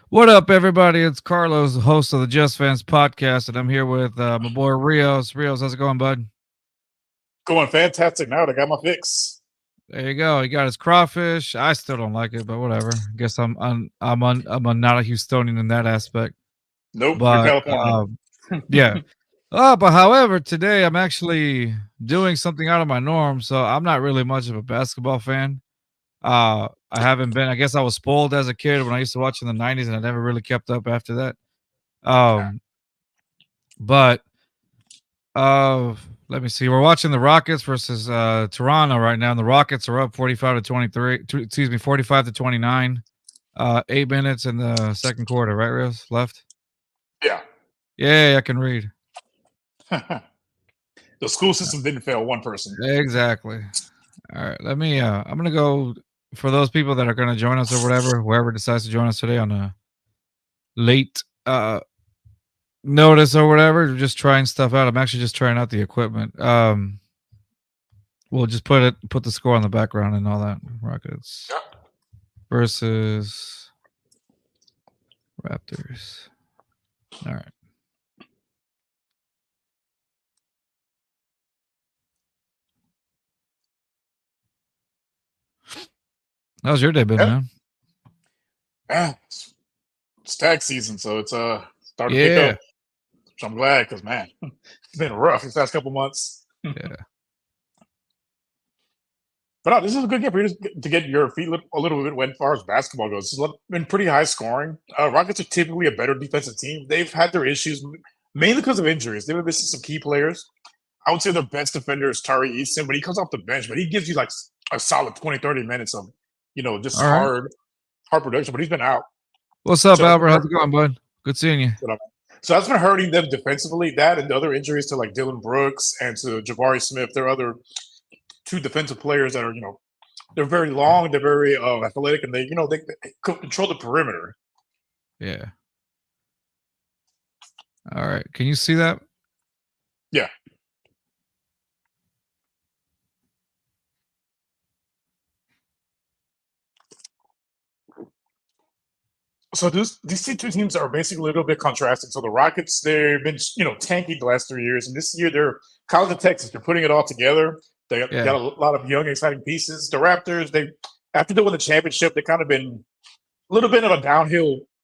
What up, everybody? It's Carlos, the host of the Just Fans podcast, and I'm here with my boy Rios. Rios, how's it going, bud? Going fantastic now. I got my fix. There you go. He got his crawfish. I still don't like it, but whatever. Guess I'm not a Houstonian in that aspect. Nope, you're But California. yeah. But however, today I'm actually doing something out of my norm, so I'm not really much of a basketball fan. I haven't been. I guess I was spoiled as a kid when I used to watch in the '90s, and I never really kept up after that. Um, but Uh, Let me see. We're watching the Rockets versus Toronto right now, and the Rockets are up 45 to 23. Excuse me, 45 to 29. 8 minutes in the second quarter, right, Rios? Left. Yeah. Yeah, I can read. The school system didn't fail one person. Exactly. All right, let me. I'm gonna go for those people that are gonna join us or whatever, whoever decides to join us today on a late notice or whatever. Just trying stuff out. I'm actually just trying out the equipment. We'll just put the score on the background and all that. Rockets versus Raptors. All right. How's your day been, Yep. man? Yeah. It's tax season, so it's starting to pick Yeah. up. So I'm glad because man, it's been rough these last couple months. Yeah. But no, this is a good game for you to get your feet a little bit wet as far as basketball goes. It's been pretty high scoring. Rockets are typically a better defensive team. They've had their issues mainly because of injuries. They've been missing some key players. I would say their best defender is Tari Easton, but he comes off the bench, but he gives you like a solid 20, 30 minutes of, just All right. hard production, but he's been out. What's up, So that's been Albert? How's it going, bud? Good seeing you. so that's been hurting them defensively. That and the other injuries to like Dylan Brooks and to Jabari Smith. There are other two defensive players that are, they're very long, they're very athletic, and they control the perimeter. Yeah. All right. Can you see that? Yeah. So these two teams are basically a little bit contrasting. So the Rockets, they've been tanking the last 3 years, and this year they're College of Texas. They're putting it all together. They got a lot of young, exciting pieces. The Raptors, they after they won the championship, they kind of been a little bit of a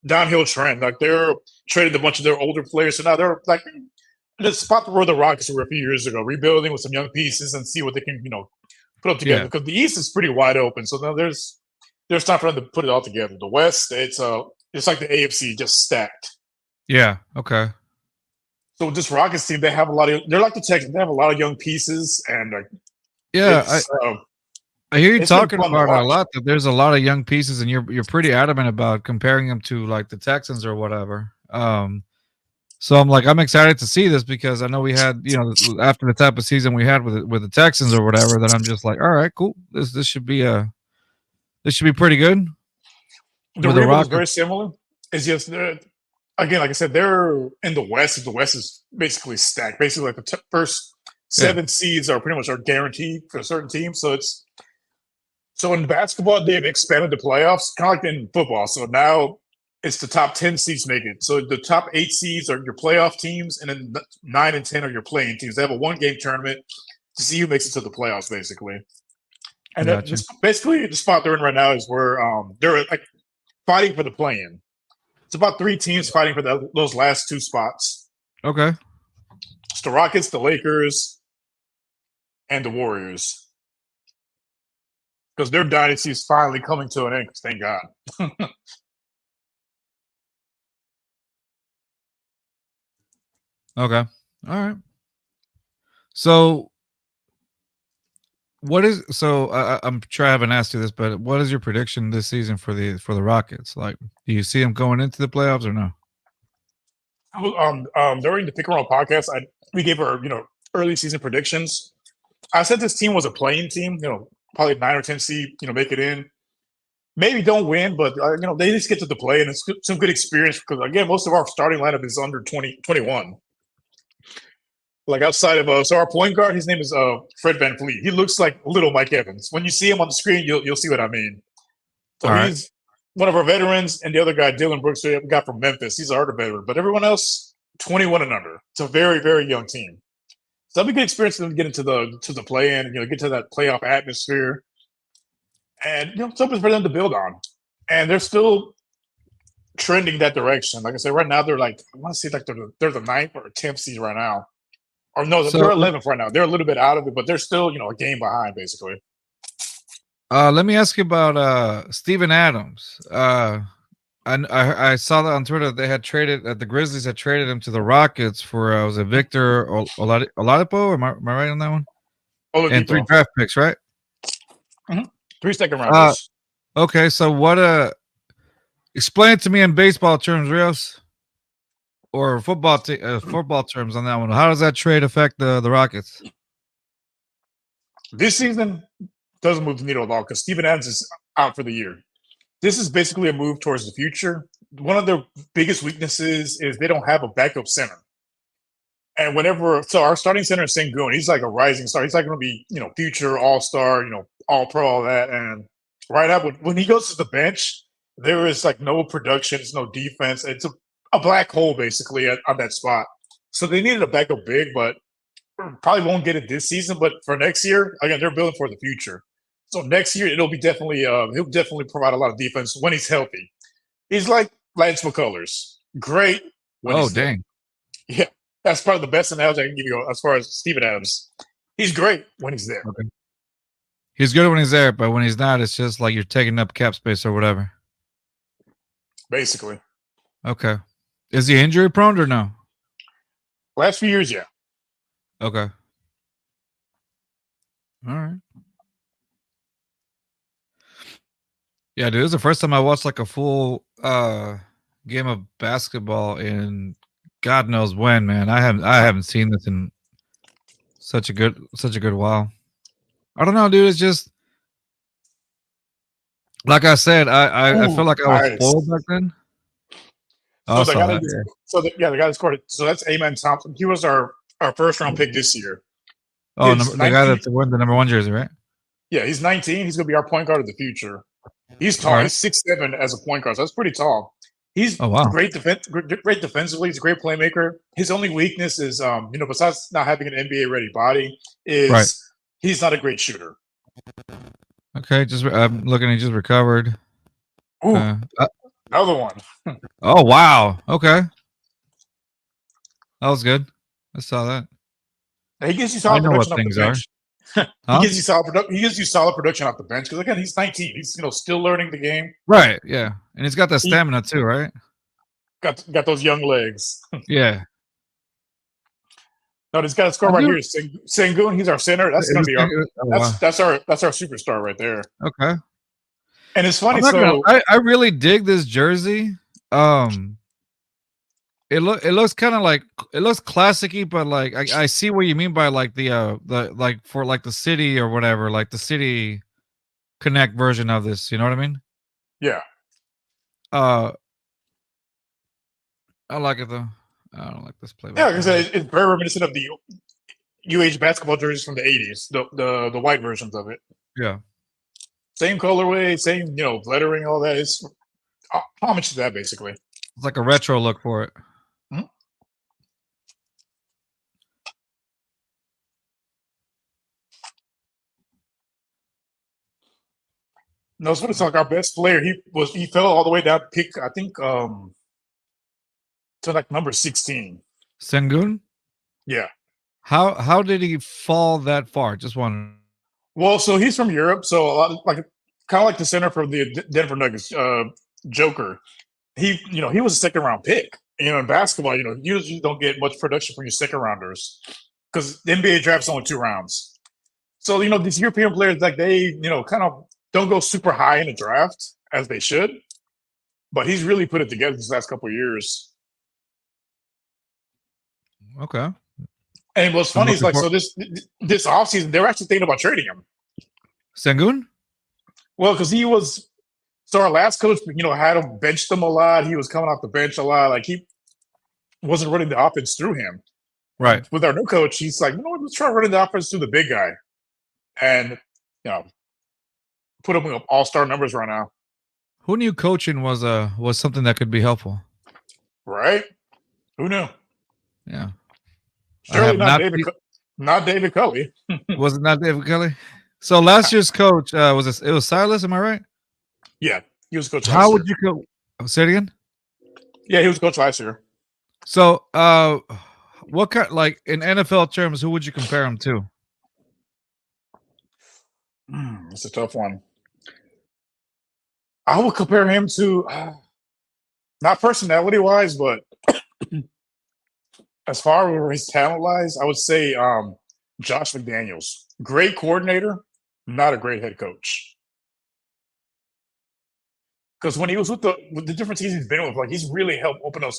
downhill trend. Like they're traded a bunch of their older players, so now they're like the spot where the Rockets were a few years ago, rebuilding with some young pieces and see what they can put up together. Yeah. Because the East is pretty wide open, so now there's time for them to put it all together. The West, it's like the AFC just stacked. Yeah. Okay. So this Rockets team, they have a lot of. They're like the Texans. They have a lot of young pieces, and Yeah. it's I hear you it's been talking fun to about it a watch. lot. That there's a lot of young pieces, and you're pretty adamant about comparing them to like the Texans or whatever. So I'm excited to see this because I know we had after the type of season we had with the Texans or whatever. That I'm just like, all right, cool. This should be pretty good The with the rebuild is Rockets. very similar. It's just again, like I said, they're in the West. The West is basically stacked. Basically, like the first Yeah, 7 seeds are pretty much are guaranteed for a certain team. So in basketball, they've expanded the playoffs, kind of like in football. So now it's the top 10 seeds make it. So the top 8 seeds are your playoff teams, and then 9 and 10 are your playing teams. They have a 1 game tournament to see who makes it to the playoffs, basically. And gotcha. this basically the spot they're in right now is where they're like fighting for the play-in. It's about 3 teams fighting for those last 2 spots. Okay. It's the Rockets, the Lakers, and the Warriors. Because their dynasty is finally coming to an end. Thank God. Okay. All right. So what is so I'm sure I haven't asked you this, but what is your prediction this season for the Rockets? Like, do you see them going into the playoffs or no? During the Pick and Roll podcast, we gave our early season predictions. I said this team was a playing team. Probably 9 or 10 seed. Make it in. Maybe don't win, but they just get to the play, and it's some good experience because again, most of our starting lineup is under 20, 21. Like outside of so our point guard, his name is Fred VanVleet. He looks like little Mike Evans. When you see him on the screen, you'll see what I mean. All So right. one of our veterans, and the other guy, Dylan Brooks, we got from Memphis. He's a harder veteran, but everyone else, 21 and under. It's a very, very young team. So that'll be a good experience for them to get into the play-in, get to that playoff atmosphere, and something for them to build on. And they're still trending that direction. Like I said, right now they're like, I want to say like they're the 9th or 10th seed right now. Or no, they're 11th right now. They're a little bit out of it, but they're still, a game behind basically. Let me ask you about Steven Adams. I saw that on Twitter. They had traded the Grizzlies had traded him to the Rockets for was it Victor Oladipo? Am I right on that one? Oladipo. And 3 draft picks, right? Mm-hmm. 3 second rounders. Okay, so what? Explain it to me in baseball terms, Rios, or football terms on that one. How does that trade affect the Rockets? This season doesn't move the needle at all because Steven Adams is out for the year. This is basically a move towards the future. One of their biggest weaknesses is they don't have a backup center. And so our starting center is Sengun. He's like a rising star. He's like going to be, future all-star, all-pro, all that. And right now, when he goes to the bench, there is like no production. It's no defense. It's a black hole basically on that spot. So they needed a backup big, but probably won't get it this season. But for next year, again, they're building for the future. So next year, it'll be definitely he'll definitely provide a lot of defense when he's healthy. He's like Lance McCullers. Great. Dang. Yeah, that's probably the best analogy I can give you as far as Steven Adams. He's great when he's there. Okay. He's good when he's there, but when he's not, it's just like you're taking up cap space or whatever. Basically. Okay. Is he injury prone or no? Last few years, yeah. Okay. All right. Yeah, dude, it was the first time I watched like a full game of basketball in God knows when, man. I haven't seen this in such a good while. I don't know, dude. It's just like I said, I feel like I was spoiled back then. So the guy that scored it. So that's Amen Thompson. He was our first round pick this year. Oh, the guy that's won the number 1 jersey, right? Yeah, he's 19. He's gonna be our point guard of the future. He's tall. Right. He's 6'7" as a point guard. So that's pretty tall. He's great defensively. He's a great playmaker. His only weakness is, besides not having an NBA ready body, is he's not a great shooter. Okay, I'm looking. He just recovered. Ooh, another one. Oh wow. Okay, that was good. I saw that. He gives you solid production off the bench. He gives you solid production off the bench because again he's 19. He's still learning the game. Right. Yeah, and he's got that stamina too, right? Got those young legs. Yeah. No, this guy score right here is Sengun. He's our center. That's gonna be that's our superstar right there. Okay. And it's funny. I really dig this jersey. It looks kind of like it looks classic-y, but like I see what you mean by like the like for like the city or whatever, like the City Connect version of this. You know what I mean? Yeah. I like it though. I don't like this play. Yeah, because it's very reminiscent of the UH basketball jerseys from the 80s, the white versions of it. Yeah. Same colorway, same lettering, all that. It's homage to that basically. It's like a retro look for it. Mm-hmm. No, it's funny. Like our best player, he fell all the way down. Pick, I think, to like number 16. Sengun? Yeah. How did he fall that far? Just one. Well, so he's from Europe, so a lot of, kind of like the center for the Denver Nuggets, Joker. He was a second round pick. In basketball, you usually don't get much production from your second rounders because the NBA draft's only 2 rounds. So these European players, like they kind of don't go super high in the draft as they should, but he's really put it together these last couple of years. Okay. And what's funny is so this offseason they're actually thinking about trading him. Sengun? Well, because he was. So our last coach, had him benched him a lot. He was coming off the bench a lot. Like he wasn't running the offense through him. Right. With our new coach, he's like, let's try running the offense through the big guy, and put him with all-star numbers right now. Who knew coaching was something that could be helpful? Right? Who knew? Yeah, I Surely have not not. David. Not David Culley. Was it not David Kelly? So last year's coach was it was Silas? Am I right? Yeah, he was coach How last would year. you go? Say it again. Yeah, he was coach last year. So, what kind like in NFL terms? Who would you compare him to? It's a tough one. I would compare him to not personality wise, but as far as his talent lies, I would say Josh McDaniels. Great coordinator, not a great head coach. Because when he was with the different teams he's been with, like he's really helped open up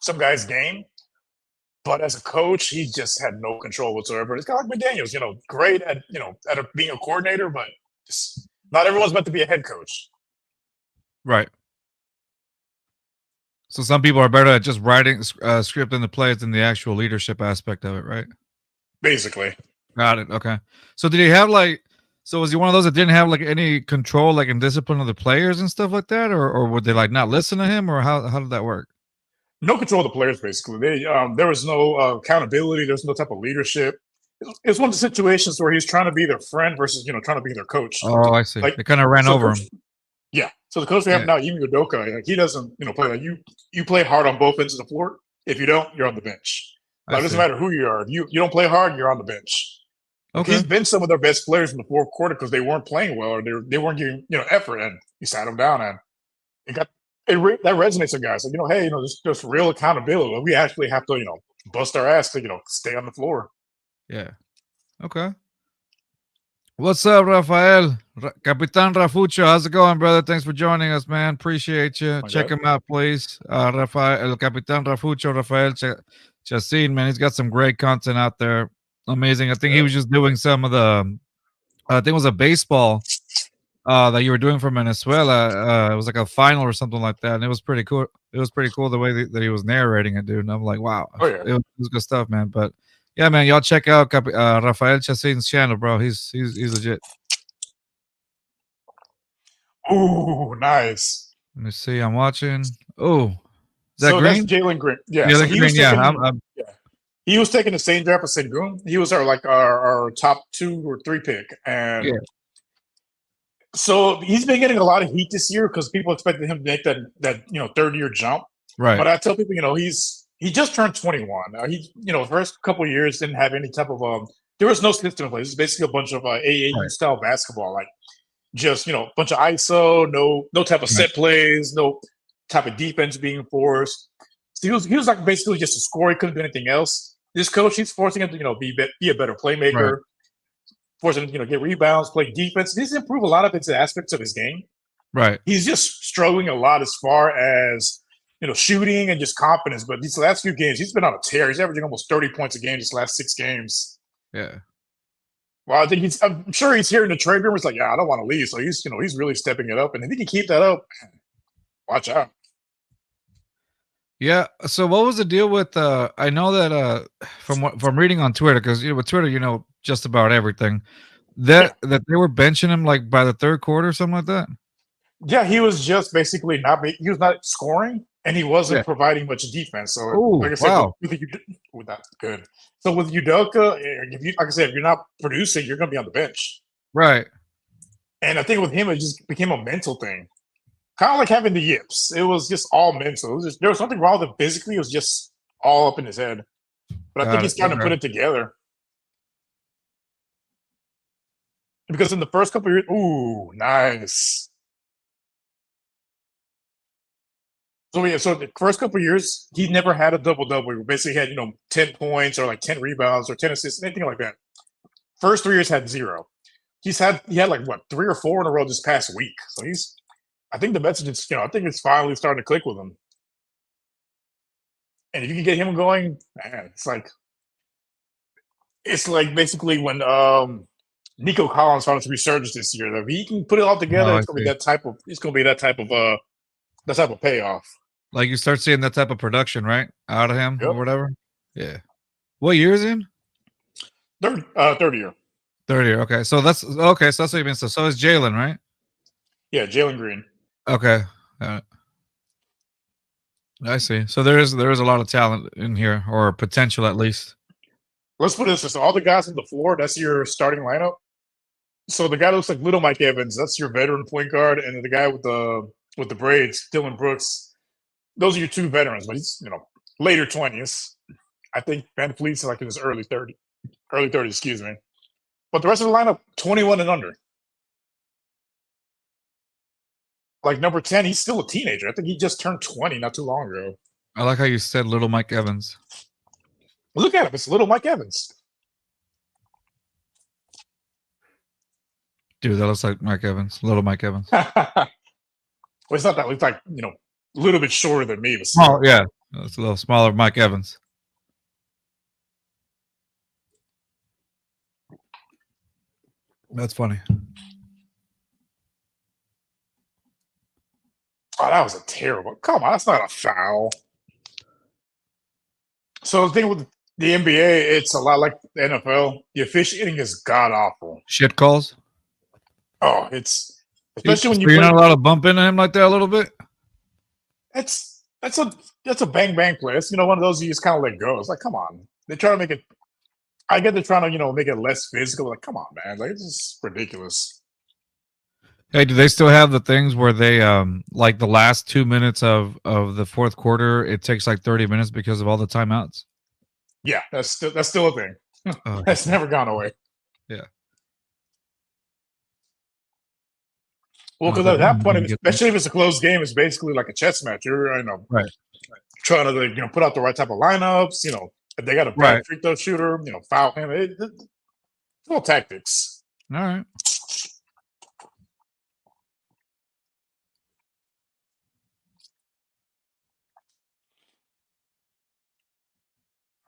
some guys' game. But as a coach, he just had no control whatsoever. It's kind of like McDaniels, great at being a coordinator, but just not everyone's meant to be a head coach. Right. So some people are better at just writing scripting the plays than the actual leadership aspect of it, right? Basically. Got it. Okay. So did he have like? So was he one of those that didn't have like any control, like in discipline of the players and stuff like that, or would they like not listen to him, or how did that work? No control of the players, basically. There was no accountability. There's no type of leadership. It's one of the situations where he's trying to be their friend versus trying to be their coach. Oh, I see. Like They kind of ran so, over coach, him. yeah. So the coach we have Yeah, now, Emi Udoka, like, he doesn't play like you play hard on both ends of the floor. If you don't, you're on the bench. I Like, it doesn't see. matter who you are. If you don't play hard, you're on the bench. Like Okay. he's been some of their best players in the fourth quarter because they weren't playing well or they weren't giving effort, and he sat them down and it got that resonates with guys. Like hey, there's real accountability. Like, we actually have to bust our ass to stay on the floor. Yeah. Okay. What's up, Rafael? Capitan Rafucho, how's it going, brother? Thanks for joining us, man. Appreciate you. Like Check that. him out, please. Rafael, El Capitan Rafucho, Rafael Chacin, man. He's got some great content out there. Amazing. I think he Yeah. was just doing some of the, I think it was a baseball that you were doing from Venezuela. It was like a final or something like that, and it was pretty cool. It was pretty cool the way that he was narrating it, dude. And I'm like, wow, Oh yeah. it was good stuff, man. But yeah, man, y'all check out Rafael Chacin's channel, bro. He's legit. Ooh, nice. Let me see. I'm watching. Oh, is that So that's Green? Jalen Green. Yeah. Yeah, So the he was Green. Yeah, taking. I'm Yeah. He was taking the same draft as Sengun. He was our top 2 or 3 pick, and yeah, so he's been getting a lot of heat this year because people expected him to make that third year jump. right, But I tell people, he just turned 21. He first couple of years didn't have any type of there was no system in place. It's basically a bunch of AAU right, style basketball, like just a bunch of ISO, no type of right, set plays, no type of defense being forced. So he was like basically just a scorer. He couldn't do anything else. This coach, he's forcing him to be a better right, playmaker, forcing him to get rebounds, play defense. He's improved a lot of its aspects of his game. right. He's just struggling a lot as far as shooting and just confidence. But these last few games, he's been on a tear. He's averaging almost 30 points a game these last 6 games. Yeah, Well, I think I'm sure he's hearing the trade rumors like, yeah, I don't want to leave. So he's really stepping it up. And if he can keep that up, watch out. yeah. So what was the deal with? I know that from reading on Twitter, because with Twitter, just about everything. Yeah. That they were benching him like by the third quarter or something like that. Yeah, he was just basically he was not scoring and he Yeah. wasn't providing much defense. So Oh, like I said, wow. with that good. So with Udoka, like I said, if you're not producing, you're gonna be on the bench. Right. And I think with him, it just became a mental thing. Kind of like having the yips. It was just all mental. There was something wrong with him physically. It was just all up in his head. But I think Got it. he's starting to Okay. put it together. Because in the first couple of years, ooh, nice. So the first couple of years, he never had a double double. He basically had 10 points or like 10 rebounds or 10 assists, anything like that. First 3 years had 0. He had like what 3 or 4 in a row this past week. So I think the message is I think it's finally starting to click with him. And if you can get him going, man, it's like basically when Nico Collins found his resurgence this year. If he can put it all together, Oh, I it's gonna be see. that type of payoff. Like you start seeing that type of production, right, out of him or Yep. whatever. Yeah. What year is he in? Third year. Third year. Okay, so that's okay. So that's what you mean. So is Jalen, right? Yeah, Jalen Green. Okay. I see. So there is a lot of talent in here, or potential at least. Let's put it this way: so all the guys on the floor, that's your starting lineup. So the guy that looks like little Mike Evans, that's your veteran point guard, and then the guy with the braids, Dylan Brooks, those are your two veterans, but he's later 20s. I think Van Fleet's like in his early 30s, excuse me. But the rest of the lineup, 21 and under. Like number 10, he's still a teenager. I think he just turned 20 not too long ago. I like how you said little Mike Evans. Look at him. It's little Mike Evans. Dude, that looks like Mike Evans. Little Mike Evans. Well, it's not that. It's like, a little bit shorter than me. But oh, yeah. It's a little smaller Mike Evans. That's funny. Oh, that was a terrible. Come on, that's not a foul. So the thing with the NBA, it's a lot like the NFL. The officiating is god awful. Shit calls. Oh, it's especially when you're not allowed to bump into him like that a little bit. That's a bang bang play. It's one of those you just kind of let go. It's like, come on. They try to make it. I get they're trying to make it less physical. Like, come on, man. Like, it's just ridiculous. Hey, do they still have the things where they like the last 2 minutes of the fourth quarter? It takes like 30 minutes because of all the timeouts. Yeah, that's still a thing. Oh, that's never gone away. Yeah. Well, because at that point, especially if it's a close game, it's basically like a chess match. You're right. trying to put out the right type of lineups. If they got a bad free throw shooter, foul him. It's all tactics. All right.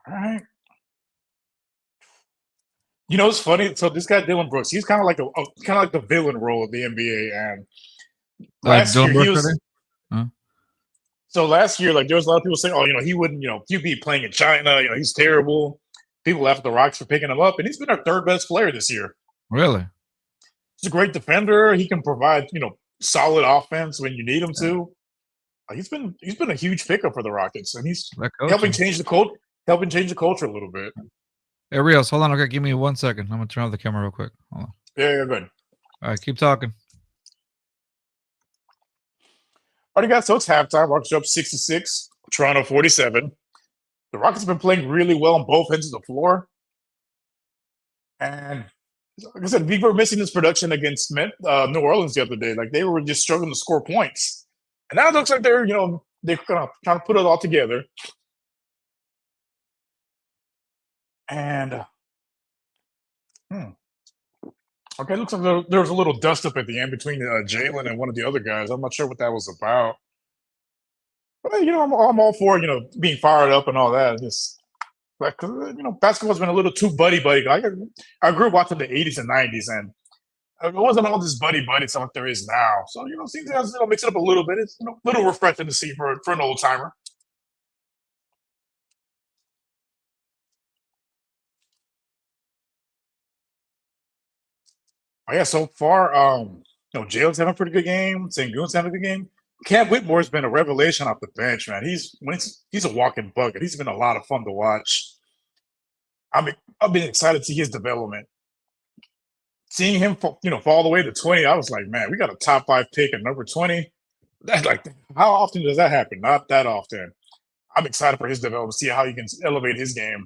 All right. It's funny. So this guy Dylan Brooks, he's kind of like the villain role of the NBA. And last year he was. So last year, like there was a lot of people saying, "Oh, he wouldn't, he'd be playing in China. He's terrible." People laugh at the Rocks for picking him up, and he's been our third best player this year. Really? He's a great defender. He can provide, solid offense when you need him to. He's been a huge pickup for the Rockets, and he's helping change the culture a little bit. Hey, Rios, hold on. Okay, give me 1 second. I'm gonna turn off the camera real quick. Hold on. Yeah, good. All right, keep talking. All right, guys. So it's halftime. Rockets are up 66. Toronto 47. The Rockets have been playing really well on both ends of the floor, and like I said, we were missing this production against New Orleans the other day. Like they were just struggling to score points, and now it looks like they're gonna try to put it all together. And okay, it looks like there was a little dust up at the end between Jalen and one of the other guys. I'm not sure what that was about. But I'm all for being fired up and all that. Just like basketball's been a little too buddy. I grew up watching the 80s and 90s, and it wasn't all this buddy stuff like there is now. So seems like mix it up a little bit. It's a little refreshing to see for an old timer. Oh, yeah, so far, Jalen's having a pretty good game. Sengun's having a good game. Cam Whitmore's been a revelation off the bench, man. He's a walking bucket. He's been a lot of fun to watch. I've been excited to see his development. Seeing him, fall all the way to 20, I was like, man, we got a top 5 pick at number 20. That's like, how often does that happen? Not that often. I'm excited for his development, see how he can elevate his game.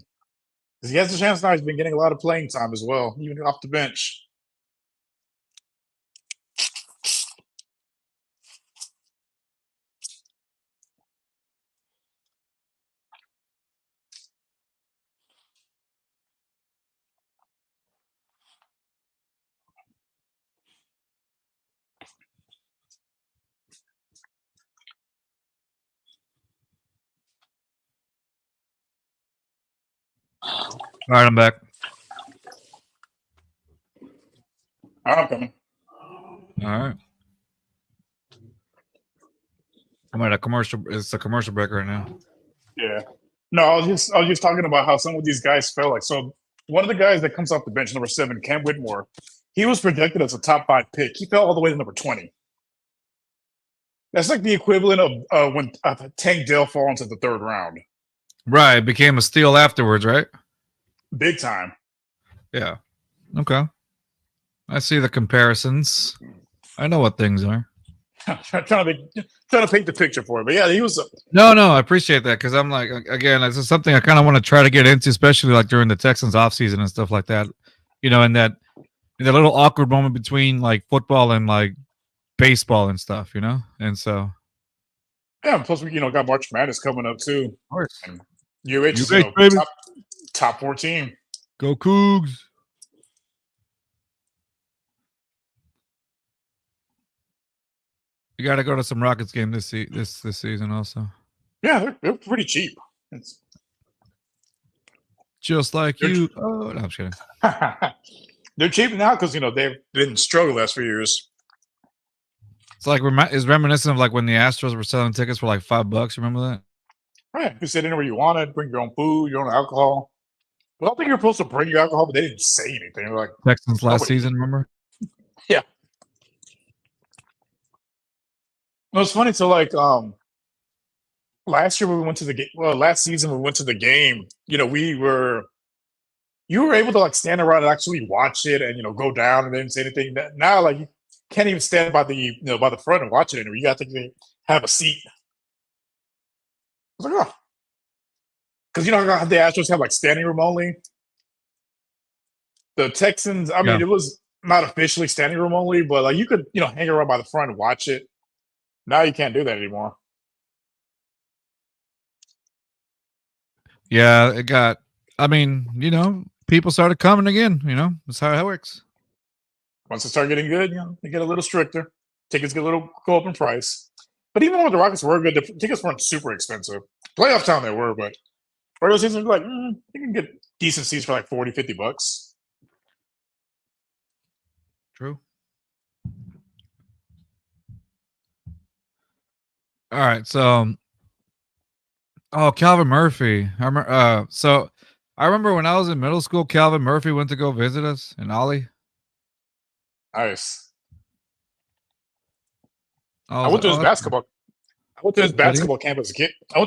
Because he has a chance now. He's been getting a lot of playing time as well, even off the bench. All right, I'm back. I'm coming. All right. I'm at a commercial. It's a commercial break right now. Yeah. No, I was just talking about how some of these guys fell. Like, so one of the guys that comes off the bench, number 7, Cam Whitmore, he was projected as a top 5 pick. He fell all the way to number 20. That's like the equivalent of when Tank Dell fall into the third round. Right, it became a steal afterwards, right? Big time. Yeah. Okay. I see the comparisons. I know what things are. trying to paint the picture for it, but yeah, he was. No, I appreciate that because I'm like, again, this is something I kind of want to try to get into, especially like during the Texans offseason and stuff like that. You know, in that little awkward moment between like football and like baseball and stuff, you know, and so. Yeah, plus we got March Madness coming up too. Of course. And UH is baby. top 4 team. Go Cougs. You got to go to some Rockets game this season also. Yeah, they're pretty cheap. It's just like you. Oh, no, I'm just kidding. They're cheap now because they've been struggling the last few years. It's like is reminiscent of like when the Astros were selling tickets for like $5. Remember that? Right. You sit anywhere you wanted, bring your own food, your own alcohol. Well, I don't think you're supposed to bring your alcohol, but they didn't say anything. They're like Texans last season, remember? Yeah. No, it's funny. So like last year when we went to the game, last season when we went to the game, you were able to like stand around and actually watch it and go down and didn't say anything. Now like you can't even stand by the by the front and watch it anymore. You got to have a seat. I was like, oh, because how the Astros have like standing room only. The Texans, I mean, it was not officially standing room only, but like you could hang around by the front and watch it. Now you can't do that anymore. Yeah, it got. I mean, people started coming again. That's how it works. Once it started getting good, they get a little stricter. Tickets go up in price. But even when the Rockets were good, the tickets weren't super expensive. Playoff time they were, but regular season, like you can get decent seats for like $40, $50. True. All right, so Calvin Murphy. I remember when I was in middle school, Calvin Murphy went to go visit us in Ollie. Nice. I went to his basketball. I went to his basketball camp as a kid. Oh,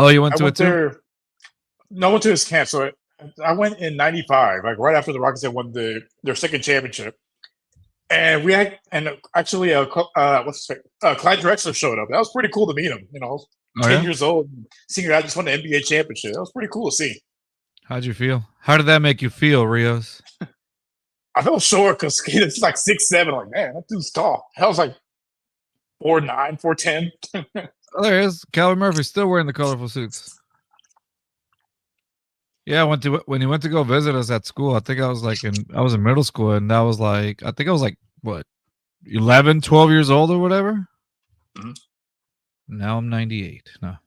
you went to it too? No, I went to his camp. So I went in '95, like right after the Rockets had won their second championship. And Clyde Drexler showed up. That was pretty cool to meet him. 10 years old, senior. I just won the NBA championship. That was pretty cool to see. How'd you feel? How did that make you feel, Rios? I felt short because he's like 6'7". Like, man, that dude's tall. I was like 4'9", 4'10". Oh, there he is. Calvin Murphy still wearing the colorful suits. Yeah, when he went to go visit us at school. I think I was in middle school, and I was like, I think I was like what, 11, 12 years old or whatever. Mm-hmm. Now I'm 98. No,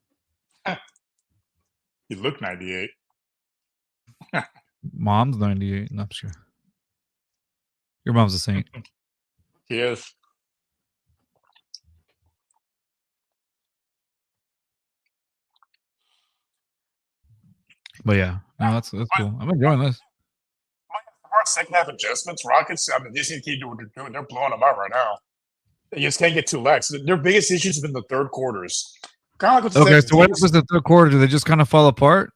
you look 98. Mom's 98. No, I'm sure. Your mom's a saint. Yes. But yeah, no, that's cool. I'm enjoying this. Second half adjustments, Rockets. I mean, they seem to keep doing what they're doing. They're blowing them out right now. They just can't get too lax. Their biggest issues have been the third quarters. Kind of like okay, so what was the third quarter? Do they just kind of fall apart?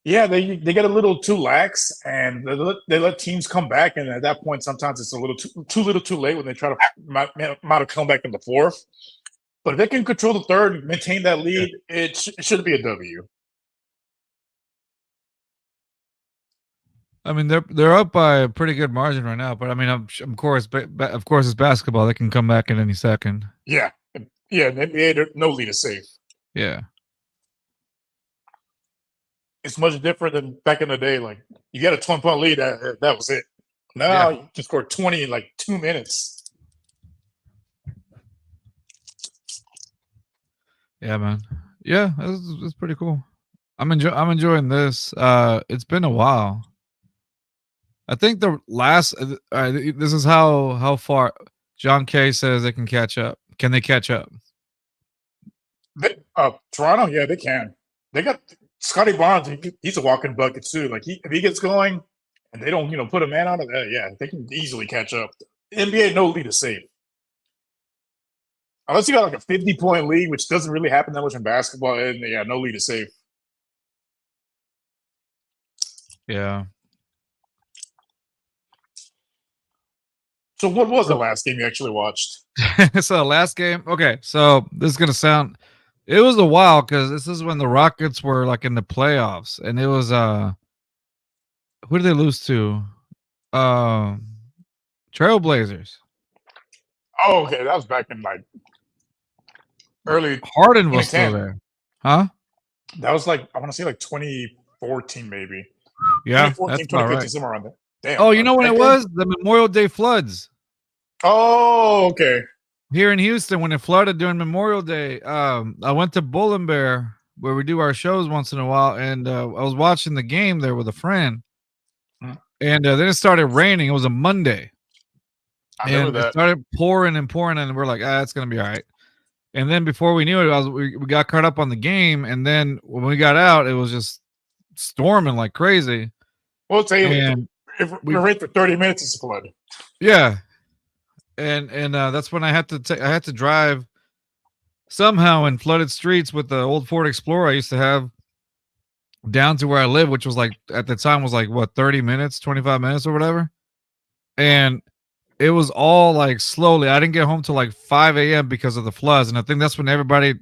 Yeah, they get a little too lax, and they let teams come back, and at that point, sometimes it's a little too late when they try to might have come back in the fourth. But if they can control the third and maintain that lead, it should be a W. I mean, they're up by a pretty good margin right now, but I mean, of course, it's basketball. They can come back in any second. Yeah. In the NBA, no lead is safe. Yeah. It's much different than back in the day. Like, you got a 20-point lead, that was it. Now you can score 20 in like 2 minutes. Yeah, man. Yeah, it's pretty cool. I'm enjoying this. It's been a while. I think the last. This is how far John Kay says they can catch up. Can they catch up? Toronto, yeah, they can. They got Scotty Barnes. He's a walking bucket too. Like if he gets going, and they don't put a man on it, yeah, they can easily catch up. NBA, no lead is safe. Unless you got like a 50-point lead, which doesn't really happen that much in basketball, and yeah, no lead is safe. Yeah. So what was the last game you actually watched? So the last game, okay. So this is gonna sound. It was a while because this is when the Rockets were like in the playoffs, and it was who did they lose to? Trailblazers. Oh, okay, that was back in like early Harden was still 2010. there, huh? That was like I want to say like 2014 maybe. Yeah, 2014, that's about 2015, right. somewhere around there. Damn. Oh, you know when back it then? was? The Memorial Day floods Oh, okay. here in Houston. When it flooded during Memorial Day, I went to Bull and Bear where we do our shows once in a while, and I was watching the game there with a friend, and then it started raining. It was a Monday, I remember and it that. started pouring and pouring, and we're like, it's gonna be all right. And then before we knew it, we got caught up on the game, and then when we got out, it was just storming like crazy. We'll tell you, And if we're right for 30 minutes, it's a flood. yeah, and that's when I had to drive somehow in flooded streets with the old Ford Explorer I used to have down to where I live, which was like at the time was like what 30 minutes, 25 minutes or whatever. And it was all like slowly. I didn't get home till like 5 a.m. because of the floods. And I think that's when everybody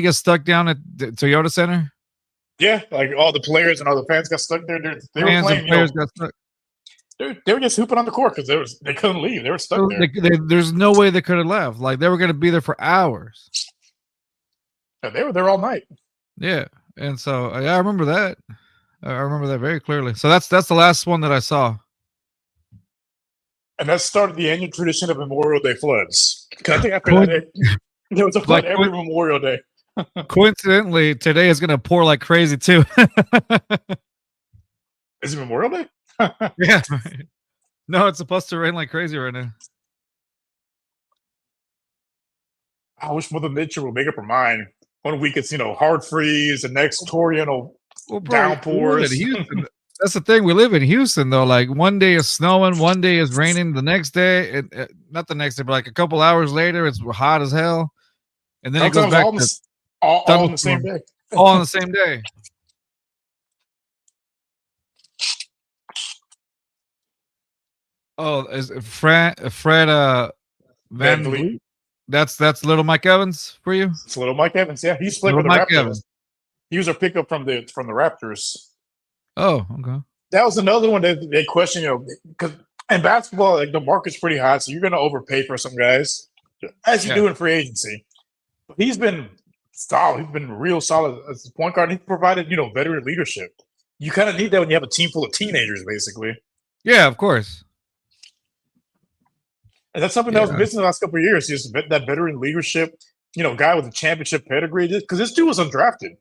get stuck down at the Toyota Center? Yeah, like all the players and all the fans got stuck there. They were Fans and playing, players got stuck. They were just hooping on the court because they couldn't leave. They were stuck there. There's no way they could have left. Like they were going to be there for hours. Yeah, they were there all night. Yeah, and so I remember that. I remember that very clearly. So that's the last one that I saw. And that started the annual tradition of Memorial Day floods. I think after that, there was a flood every Memorial Day. Coincidentally, today is going to pour like crazy too. Is it Memorial Day? Yeah. No, it's supposed to rain like crazy right now. I wish Mother Nature would make up her mind. 1 week it's hard freeze, the next torrential downpours. That's the thing. We live in Houston though. Like one day is snowing, one day is raining. The next day, not the next day, but like a couple hours later, it's hot as hell. And then sometimes it goes back all on the same day. All on the same day. Oh, is Fred Van Vliet? That's little Mike Evans for you? It's little Mike Evans, yeah. He's playing with the Raptors. Evans. He was a pickup from the Raptors. Oh, okay. That was another one that they questioned, because in basketball, like the market's pretty hot, so you're gonna overpay for some guys, as you do in free agency. But he's been solid. He's been real solid as a point guard. He provided, veteran leadership. You kind of need that when you have a team full of teenagers, basically. Yeah, of course. And that's something that was missing the last couple of years. Just that veteran leadership, guy with a championship pedigree. Because this dude was undrafted.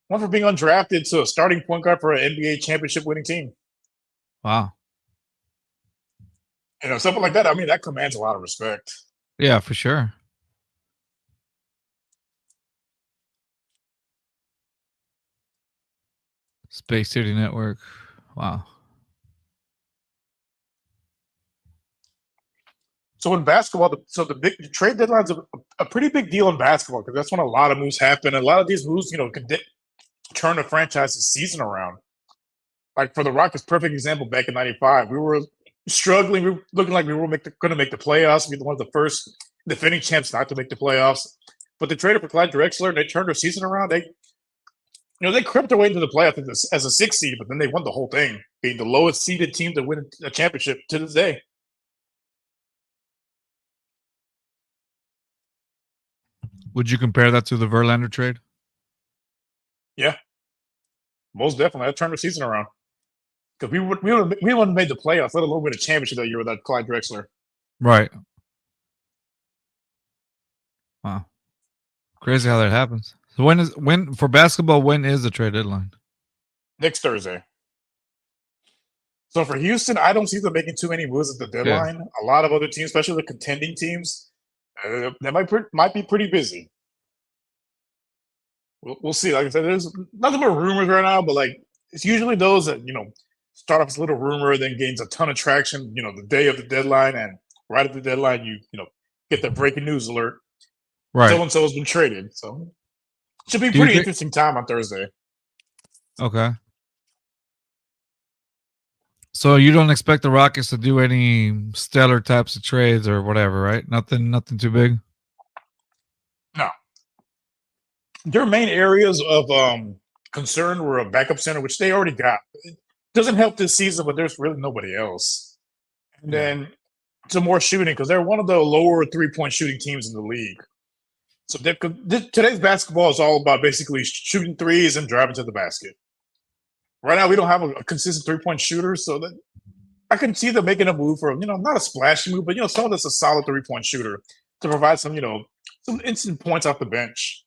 Went from being undrafted to a starting point guard for an NBA championship winning team. Wow. Something like that. I mean, that commands a lot of respect. Yeah, for sure. Space City Network. Wow. So in basketball, the big trade deadline's a pretty big deal in basketball because that's when a lot of moves happen. A lot of these moves, could turn a franchise's season around. Like for the Rockets, perfect example. Back in '95, we were struggling. We were looking like we were going to make the playoffs. We were one of the first defending champs not to make the playoffs. But they traded for Clyde Drexler and they turned their season around. They crept their way into the playoffs as a 6 seed, but then they won the whole thing, being the lowest seeded team to win a championship to this day. Would you compare that to the Verlander trade? Yeah, most definitely. That turned the season around because we wouldn't have made the playoffs, let alone win a championship that year without Clyde Drexler. Right. Wow. Crazy how that happens. So when for basketball, when is the trade deadline? Next Thursday. So for Houston, I don't see them making too many moves at the deadline. Yeah. A lot of other teams, especially the contending teams, that might be pretty busy. We'll see. Like I said, there's nothing but rumors right now, but like it's usually those that start off as a little rumor, then gains a ton of traction. The day of the deadline, and right at the deadline, you get the breaking news alert. Right. So and so has been traded. So should be Do you pretty think? interesting time on Thursday. Okay. So you don't expect the Rockets to do any stellar types of trades or whatever, right? Nothing too big. No. Their main areas of concern were a backup center, which they already got. It doesn't help this season, but there's really nobody else. And then some more shooting because they're one of the lower 3-point shooting teams in the league. So today's basketball is all about basically shooting threes and driving to the basket. Right now, we don't have a consistent 3-point shooter, so that I can see them making a move for not a splashy move, but someone that's a solid 3-point shooter to provide some some instant points off the bench.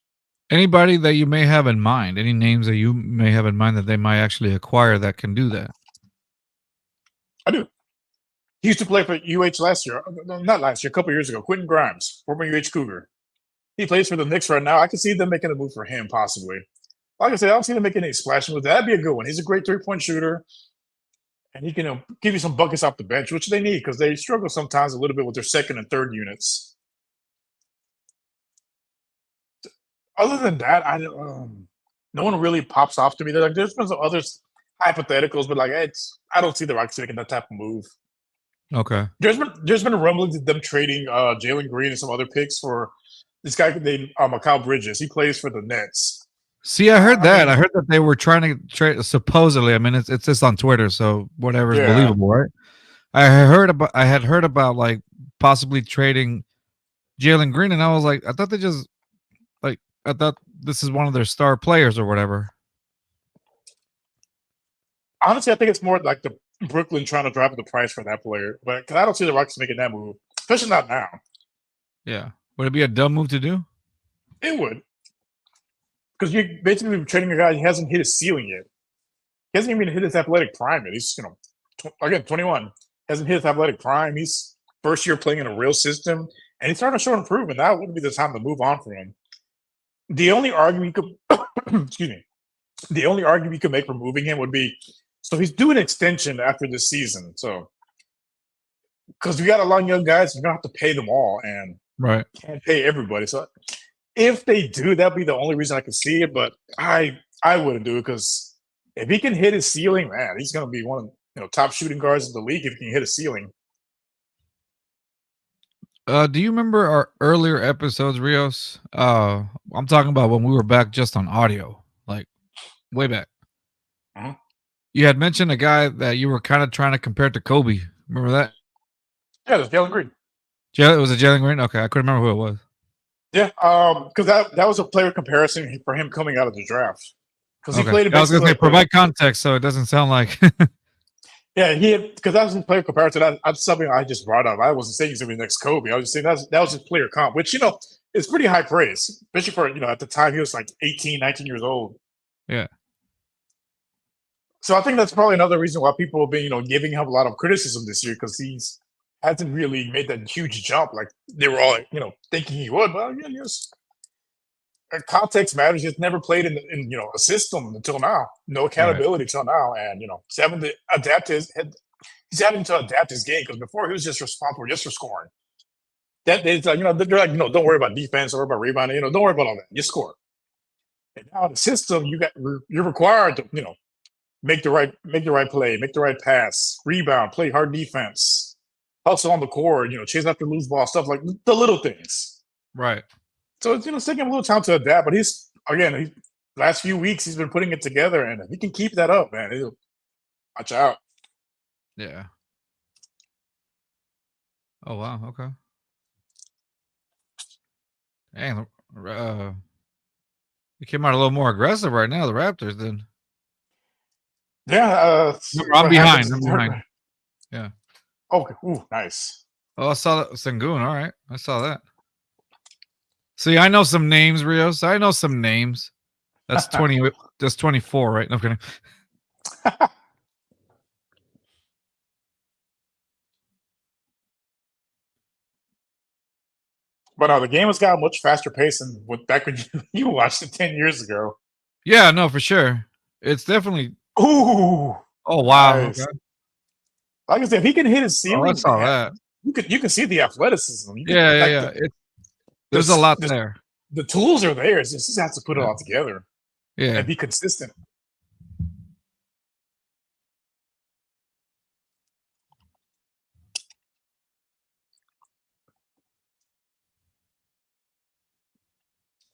Anybody that you may have in mind, any names that you may have in mind that they might actually acquire that can do that? I do. He used to play for UH last year. No, not last year, a couple years ago. Quentin Grimes, former UH Cougar. He plays for the Knicks right now. I can see them making a move for him, possibly. Like I said, I don't see them making any splash moves. That'd be a good one. He's a great 3-point shooter, and he can give you some buckets off the bench, which they need because they struggle sometimes a little bit with their second and third units. Other than that, no one really pops off to me. There's been some others hypotheticals, but I don't see the Rockets making that type of move. Okay. There's been rumblings of them trading Jalen Green and some other picks for this guy named Mikal Bridges. He plays for the Nets. See, I heard that. I heard that they were trying to trade. Supposedly, I mean, it's just on Twitter, so whatever is believable, right? I had heard about like possibly trading Jalen Green, and I was like, I thought this is one of their star players or whatever. Honestly, I think it's more like the Brooklyn trying to drop the price for that player, but because I don't see the Rockets making that move, especially not now. Yeah, would it be a dumb move to do? It would, because you're basically trading a guy who hasn't hit his ceiling yet. He hasn't even hit his athletic prime yet. He's again 21, hasn't hit his athletic prime. He's first year playing in a real system, and he's starting to show improvement. That wouldn't be the time to move on from him. The only argument you could, excuse me, the only argument you could make for moving him would be, so he's doing an extension after this season. So, because we got a lot of young guys, you're gonna have to pay them all, and right, can't pay everybody. So, if they do, that'd be the only reason I can see it. But I wouldn't do it because if he can hit his ceiling, man, he's gonna be one of top shooting guards in the league if he can hit a ceiling. Do you remember our earlier episodes, Rios? I'm talking about when we were back just on audio, like way back. Uh-huh. You had mentioned a guy that you were kind of trying to compare to Kobe. Remember that? Yeah, it's Jalen Green. It was a Jalen Green? Okay, I couldn't remember who it was. Yeah, because that was a player comparison for him coming out of the draft. Because he played. I was going to say provide context so it doesn't sound like. Yeah, because that was his player comparison. That's something I just brought up. I wasn't saying he's going to be the next Kobe. I was just saying that was his player comp, which is pretty high praise, especially for at the time he was like 18, 19 years old. Yeah. So I think that's probably another reason why people have been giving him a lot of criticism this year because he's hasn't really made that huge jump like they were all thinking he would. But yes, context matters. He's never played in a system until now. No accountability until now, and he's having to adapt his game because before he was just responsible just for scoring. That is they're like don't worry about defense, don't worry about rebounding, don't worry about all that. You score. And now in the system, you're required to make the right play, make the right pass, rebound, play hard defense, hustle on the court, chase after loose ball, stuff like the little things. Right. So it's taking him a little time to adapt, but last few weeks he's been putting it together, and if he can keep that up, man, he'll watch out. Yeah. Oh wow. Okay. Dang. You came out a little more aggressive right now. The Raptors did. Yeah. I'm behind. Yeah. Okay. Ooh, nice. Oh, I saw that. Sengun. All right. I saw that. See, I know some names, Rios. I know some names. That's 20. That's 24, right? No, I'm kidding. But the game has got a much faster pace than back when you watched it 10 years ago. Yeah, no, for sure. It's definitely. Ooh. Oh wow. Nice. Okay. Like I said, if he can hit his ceiling, I saw that. you can see the athleticism. You can Yeah. There's a lot the, there. the tools are there. It's just has to put it all together Yeah. and be consistent.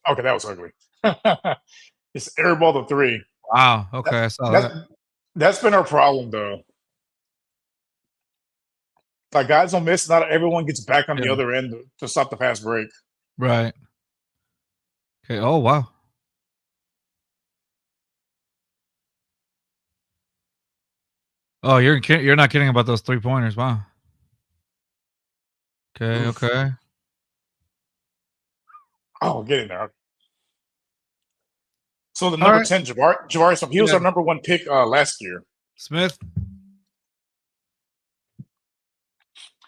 Okay, that was ugly. It's airball to three. Wow. Okay, I saw that. That's been our problem though. Like guys don't miss. Not everyone gets back on the other end to stop the fast break. Right. Okay. Oh wow. Oh, you're not kidding about those 3-pointers. Wow. Okay. Oof. Okay. Oh, getting there. So the number 10, Jabari Smith, he was our number one pick last year. Smith.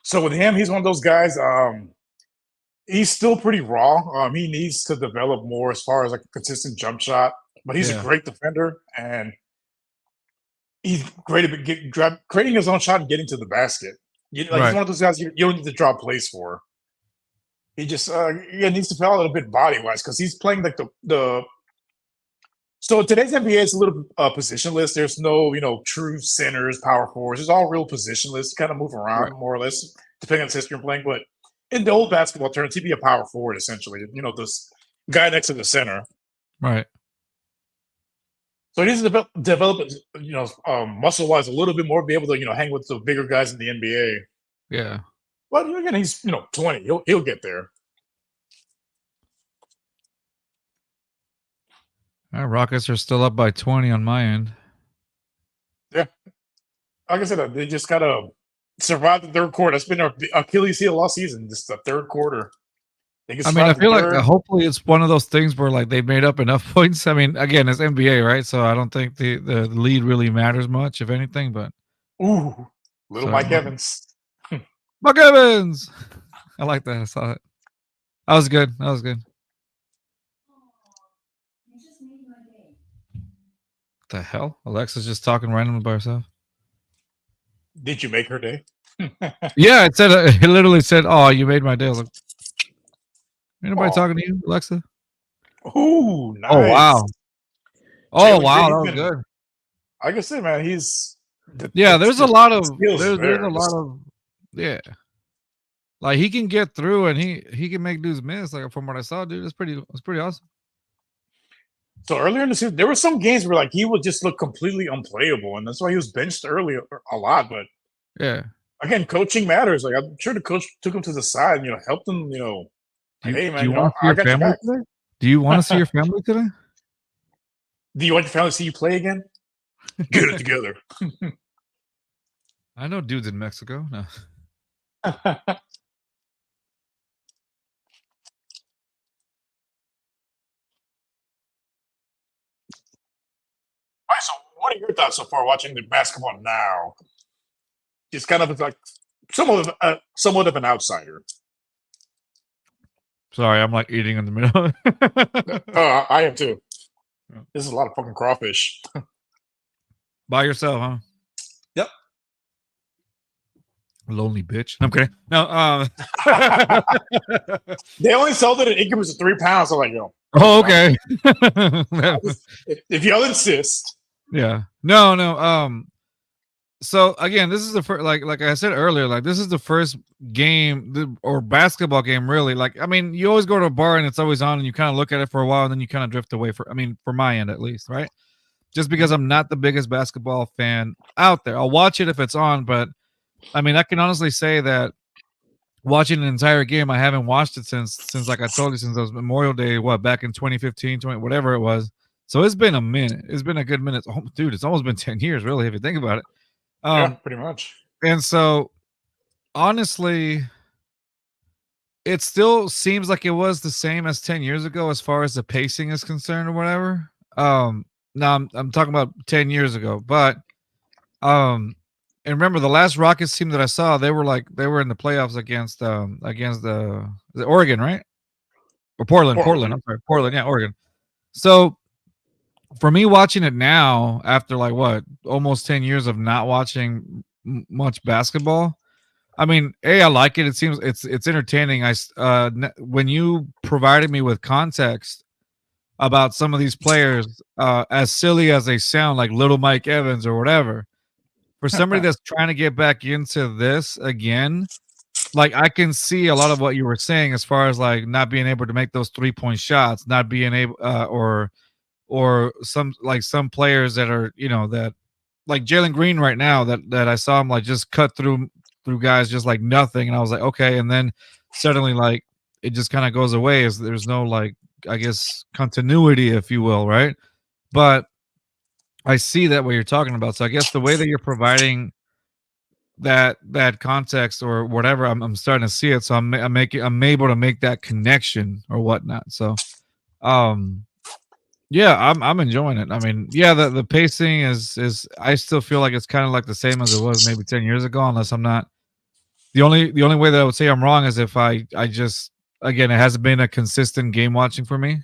So with him, he's one of those guys. He's still pretty raw. He needs to develop more as far as like a consistent jump shot. But he's a great defender, and he's great at creating his own shot and getting to the basket. He's one of those guys you don't need to draw plays for. He just needs to feel a little bit body wise because he's playing like the. So today's NBA is a little positionless. There's no true centers, power forwards. It's all real positionless. Kind of move around more or less depending on the system you're playing. But in the old basketball terms, he'd be a power forward essentially. This guy next to the center. Right. So he needs to develop muscle wise a little bit more, be able to hang with the bigger guys in the NBA. Yeah. But again, he's 20. He'll get there. Rockets are still up by 20 on my end. Yeah. Like I said, they just gotta survive the third quarter. That's been our Achilles heel all season. Just the third quarter. I feel like hopefully it's one of those things where like they made up enough points. I mean, again, it's NBA, right? So I don't think the lead really matters much, if anything. But Mike Evans. Mike Evans. I like that. I saw it. That was good. What the hell? Alexa's just talking randomly by herself. Did you make her day? Yeah, it literally said, "Oh, you made my day." I was like, anybody talking to you, Alexa? Oh, nice. Oh wow. Oh wow, that was good. Like I said, man, he's there's a lot of like he can get through and he can make dudes miss. Like from what I saw, dude, it's pretty awesome. So earlier in the season, there were some games where like he would just look completely unplayable, and that's why he was benched early a lot. But again, coaching matters. Like I'm sure the coach took him to the side, and helped him. Hey man, do you want to see your family today? Do you want to see your family today? Do you want your family to see you play again? Get it together. I know dudes in Mexico. No. All right, so what are your thoughts so far watching the basketball now? It's kind of like somewhat of an outsider. Sorry, I'm like eating in the middle. I am too. This is a lot of fucking crawfish. By yourself, huh? Yep. Lonely bitch. I'm kidding. No, they only sold it in increments of 3 pounds. I'm like, yo. Oh, okay. If y'all insist. Yeah. No. So again, this is the first, like I said earlier, like this is the first game or basketball game, really. Like, I mean, you always go to a bar and it's always on, and you kind of look at it for a while, and then you kind of drift away. For my end at least, right? Just because I'm not the biggest basketball fan out there, I'll watch it if it's on. But I mean, I can honestly say that watching an entire game, I haven't watched it since like I told you, since those Memorial Day, back in 2015, whatever it was. So it's been a minute. It's been a good minute. Oh, dude, it's almost been 10 years, really, if you think about it. Yeah, pretty much. And so, honestly, it still seems like it was the same as 10 years ago as far as the pacing is concerned or whatever. Now I'm talking about 10 years ago, but and remember the last Rockets team that I saw, they were in the playoffs against the Oregon, right? Or Portland. I'm sorry, Portland. Yeah, Oregon. So for me watching it now, after like almost 10 years of not watching much basketball, I mean, I like it. It seems it's entertaining. When you provided me with context about some of these players, as silly as they sound, like Little Mike Evans or whatever, for somebody that's trying to get back into this again, like I can see a lot of what you were saying as far as like not being able to make those 3-point shots, not being able, or some players that are that like Jalen Green right now that I saw him like just cut through guys just like nothing, and I was like okay, and then suddenly like it just kind of goes away as there's no like I guess continuity, if you will, right? But I see that what you're talking about. So I guess the way that you're providing that context or whatever, I'm starting to see it. So I'm able to make that connection or whatnot. So um yeah, I'm enjoying it. I mean, yeah, the pacing is I still feel like it's kind of like the same as it was maybe 10 years ago, unless I'm not the only way that I would say I'm wrong is if I just again it hasn't been a consistent game watching for me.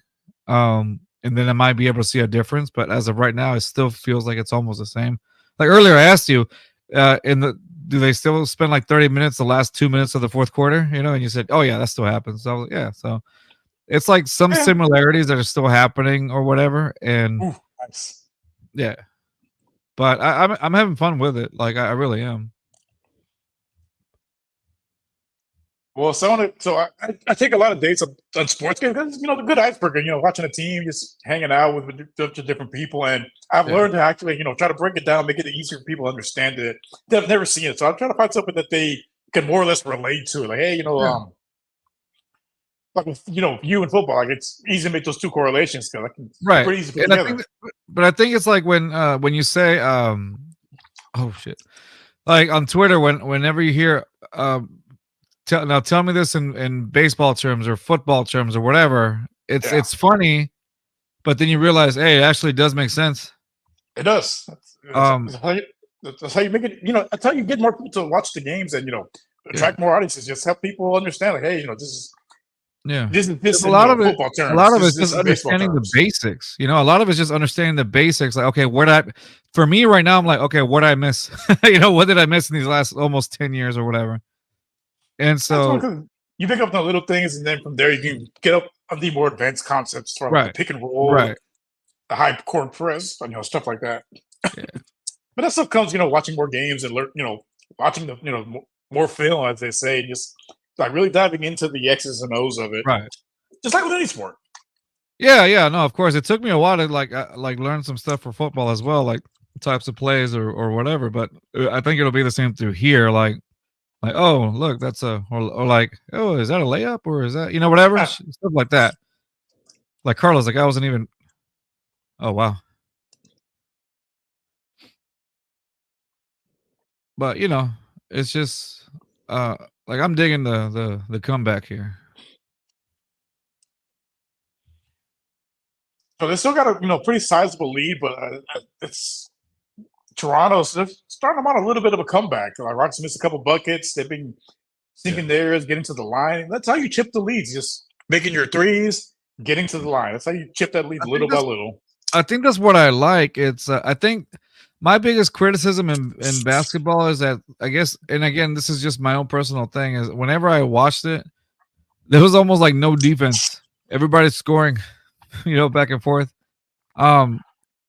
And then I might be able to see a difference, but as of right now, it still feels like it's almost the same. Like earlier, I asked you, do they still spend like 30 minutes the last 2 minutes of the fourth quarter? And you said, oh yeah, that still happens. So I was like, yeah, so it's like some Yeah. similarities that are still happening or whatever, and Ooh, nice. yeah, but I'm having fun with it. Like I really am. Well, so I take a lot of dates on sports games because the good icebreaker. Watching a team, just hanging out with a bunch of different people, and I've Yeah, learned to actually try to break it down, make it easier for people to understand it. They've never seen it, so I'm trying to find something that they can more or less relate to. Like, hey, yeah, like with, you and football, like it's easy to make those two correlations because they're right. pretty easy to put And I together. think, but I think it's like when you say oh shit, like on Twitter whenever you hear now tell me this in baseball terms or football terms or whatever. It's Yeah, it's funny, but then you realize, hey, it actually does make sense. it does. Um, That's how you make it. That's how you get more people to watch the games and yeah, attract more audiences. Just help people understand, like, hey, this is yeah. this is Because this a in lot of it, football a terms. lot of This it's is just this in baseball understanding the terms. basics. A lot of it's just understanding the basics. Like, okay, for me right now, I'm like, okay, what did I miss? What did I miss in these last almost 10 years or whatever? And That's one so, because you pick up the little things, and then from there you can get up on the more advanced concepts from like the right, pick and roll, right, the high court press, stuff like that. yeah, But that stuff comes, watching more games and learn, watching the more film, as they say, and just like really diving into the X's and O's of it, right. just like with any sport. Yeah, yeah, no, of course. It took me a while to like learn some stuff for football as well, like types of plays or whatever. But I think it'll be the same through here. Like oh look, that's or like oh is that a layup or is that whatever stuff like that. Like Carlos, like I wasn't even. Oh wow, but it's just like I'm digging the comeback here. So they still got a pretty sizable lead, but it's Toronto's they're starting them on a little bit of a comeback. Like Rockets missed a couple buckets. They've been Yeah, sinking theirs, getting to the line. That's how you chip the leads. Just making your threes, getting to the line. That's how you chip that lead I little think by that's little. I think that's what I like. It's I think my biggest criticism in basketball is that I guess, and again, this is just my own personal thing, is whenever I watched it, there was almost like no defense. Everybody's scoring, back and forth. Um,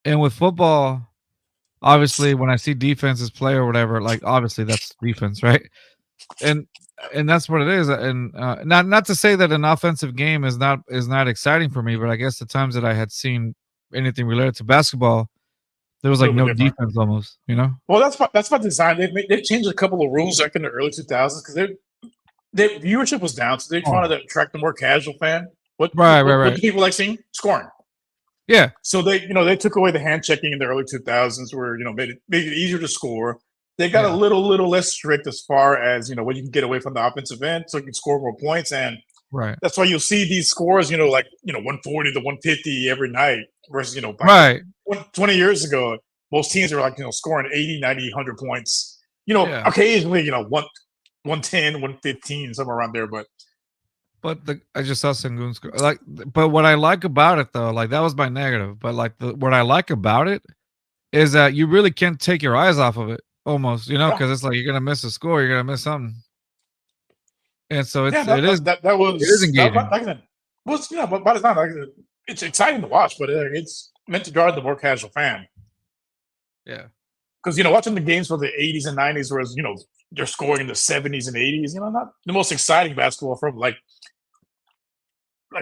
and with football, obviously, when I see defenses play or whatever, like obviously that's defense, right? And and that's what it is. And not to say that an offensive game is not exciting for me, but I guess the times that I had seen anything related to basketball, there was A like little bit no different. defense almost. Well, that's by design. They've changed a couple of rules like in the early 2000s because their viewership was down, so they Oh, wanted to attract the more casual fan. What right, right, what right. do people like seeing? Scoring. Yeah, So they took away the hand checking in the early 2000s, where made it easier to score. They got a yeah, little less strict as far as what you can get away from the offensive end, so you can score more points, and right, that's why you'll see these scores, like 140 to 150 every night, versus back right. 20 years ago, most teams are like scoring 80, 90, 100 points. Yeah, Occasionally 110, 115, somewhere around there, but but I just saw Sengun score. Like, but what I like about it though, like that was my negative. But like what I like about it is that you really can't take your eyes off of it, almost, yeah, because it's like you're gonna miss a score, you're gonna miss something. And so Yeah, it is engaging. but by the time it's exciting to watch, but it's meant to draw the more casual fan. Yeah. Because watching the games for the 80s and 90s, whereas they're scoring in the 70s and 80s, not the most exciting basketball from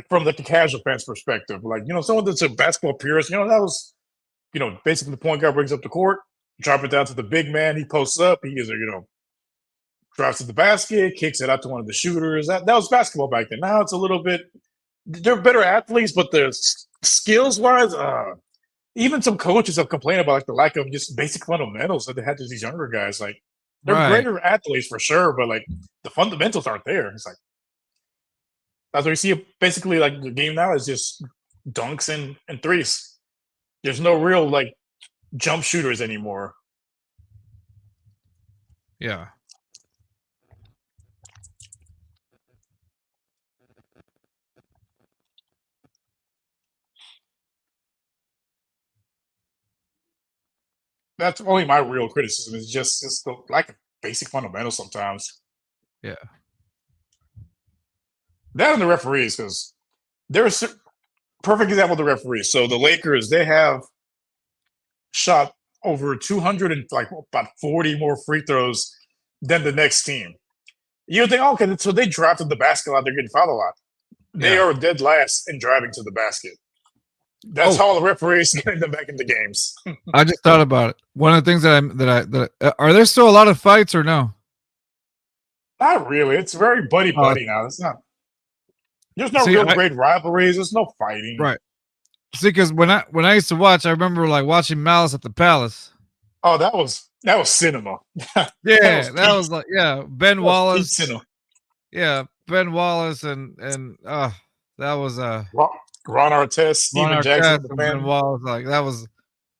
from the casual fans perspective. Someone that's a basketball purist, that was basically the point guard brings up the court, drop it down to the big man, he posts up, he is drives to the basket, kicks it out to one of the shooters. That was basketball back then. Now it's a little bit, they're better athletes, but the skills wise, even some coaches have complained about the lack of just basic fundamentals that they had to these younger guys. They're Right. greater athletes for sure, but the fundamentals aren't there. It's that's what you see. Basically, the game now is just dunks and threes. There's no real jump shooters anymore. Yeah. That's only my real criticism. Is just the lack of basic fundamentals sometimes. Yeah. That and the referees, because there's perfect example of the referees. So the Lakers, they have shot over 200 and about 40 more free throws than the next team. You think, okay, so they drafted the basket a lot, they're getting fouled a lot. They are dead last in driving to the basket. That's how the referees getting them back into games. I just thought about it. One of the things that are there still a lot of fights or no? Not really. It's very buddy now. It's not. There's no real great rivalries. There's no fighting. Right. See, because when I used to watch, I remember watching Malice at the Palace. Oh, that was cinema. Yeah, that was Ben Wallace. Cinema. Yeah, Ben Wallace and that was Ron Artest, Steven Jackson, Ben Wallace. That was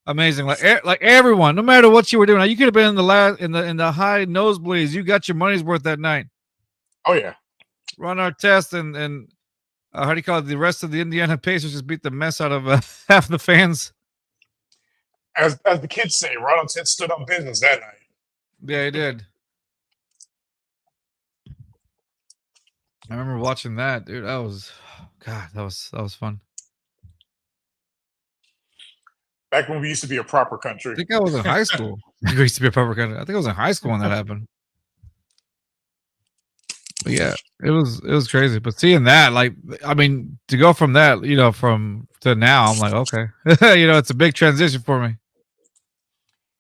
amazing. Like everyone, no matter what you were doing, you could have been in the high nosebleeds. You got your money's worth that night. Oh yeah, Ron Artest and how do you call it? The rest of the Indiana Pacers just beat the mess out of half the fans. As the kids say, Ron Artest stood on business that night. Yeah, he did. I remember watching that, dude. That was fun. Back when we used to be a proper country. I think I was in high school. We used to be a proper country. I think I was in high school when that happened. But yeah, it was crazy. But seeing that, to go from that, to now, I'm like, okay, it's a big transition for me.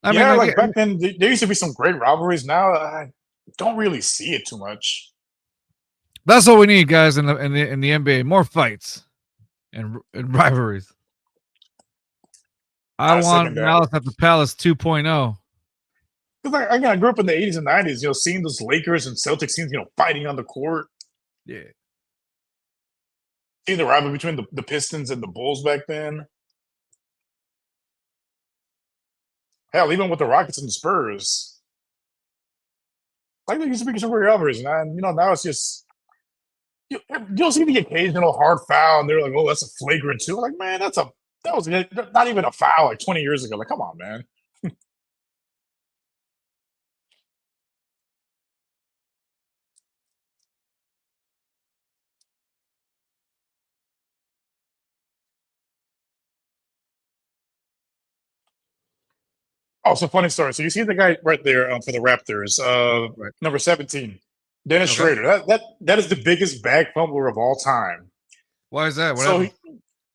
I mean, back then, there used to be some great rivalries. Now, I don't really see it too much. That's what we need, guys, in the NBA. More fights and rivalries. I want Malice at the Palace 2.0. Because I grew up in the 80s and 90s, seeing those Lakers and Celtics teams, fighting on the court. Yeah. Seeing the rivalry between the Pistons and the Bulls back then. Hell, even with the Rockets and the Spurs. There used to be some great rivalries. And, now it's just, you'll see the occasional hard foul, and they're like, oh, that's a flagrant two. I'm like, man, that was not even a foul 20 years ago. Come on, man. Oh, so funny story. So you see the guy right there for the Raptors, number 17, Dennis Schrader. That is the biggest bag fumbler of all time. Why is that?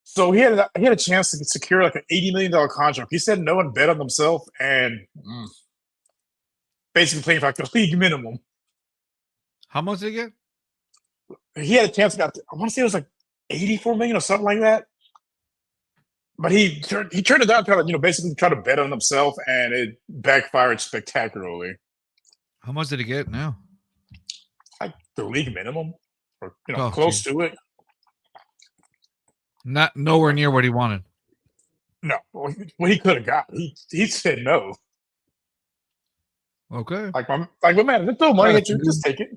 So he had a chance to secure an $80 million contract. He said no and bet on himself and basically playing for the league minimum. How much did he get? He had a chance to I want to say it was $84 million or something like that. But he turned it down to basically try to bet on himself, and it backfired spectacularly. How much did he get now? The league minimum, or close to it. Not nowhere near what he wanted. No, what he could have got, he said no. Okay. Man, there's no money at you. Just take it.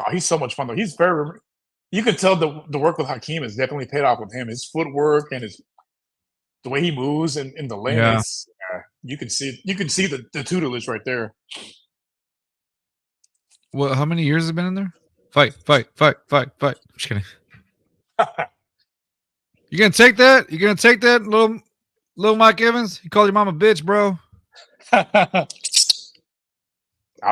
Oh, he's so much fun though. He's very. You can tell the work with Hakeem has definitely paid off with him. His footwork and the way he moves in the lane. Yeah. You can see the tutelage right there. Well, how many years has it been in there? Fight, fight, fight, fight, fight. I'm just kidding. You gonna take that? You gonna take that, little Mike Evans? You called your mom a bitch, bro. I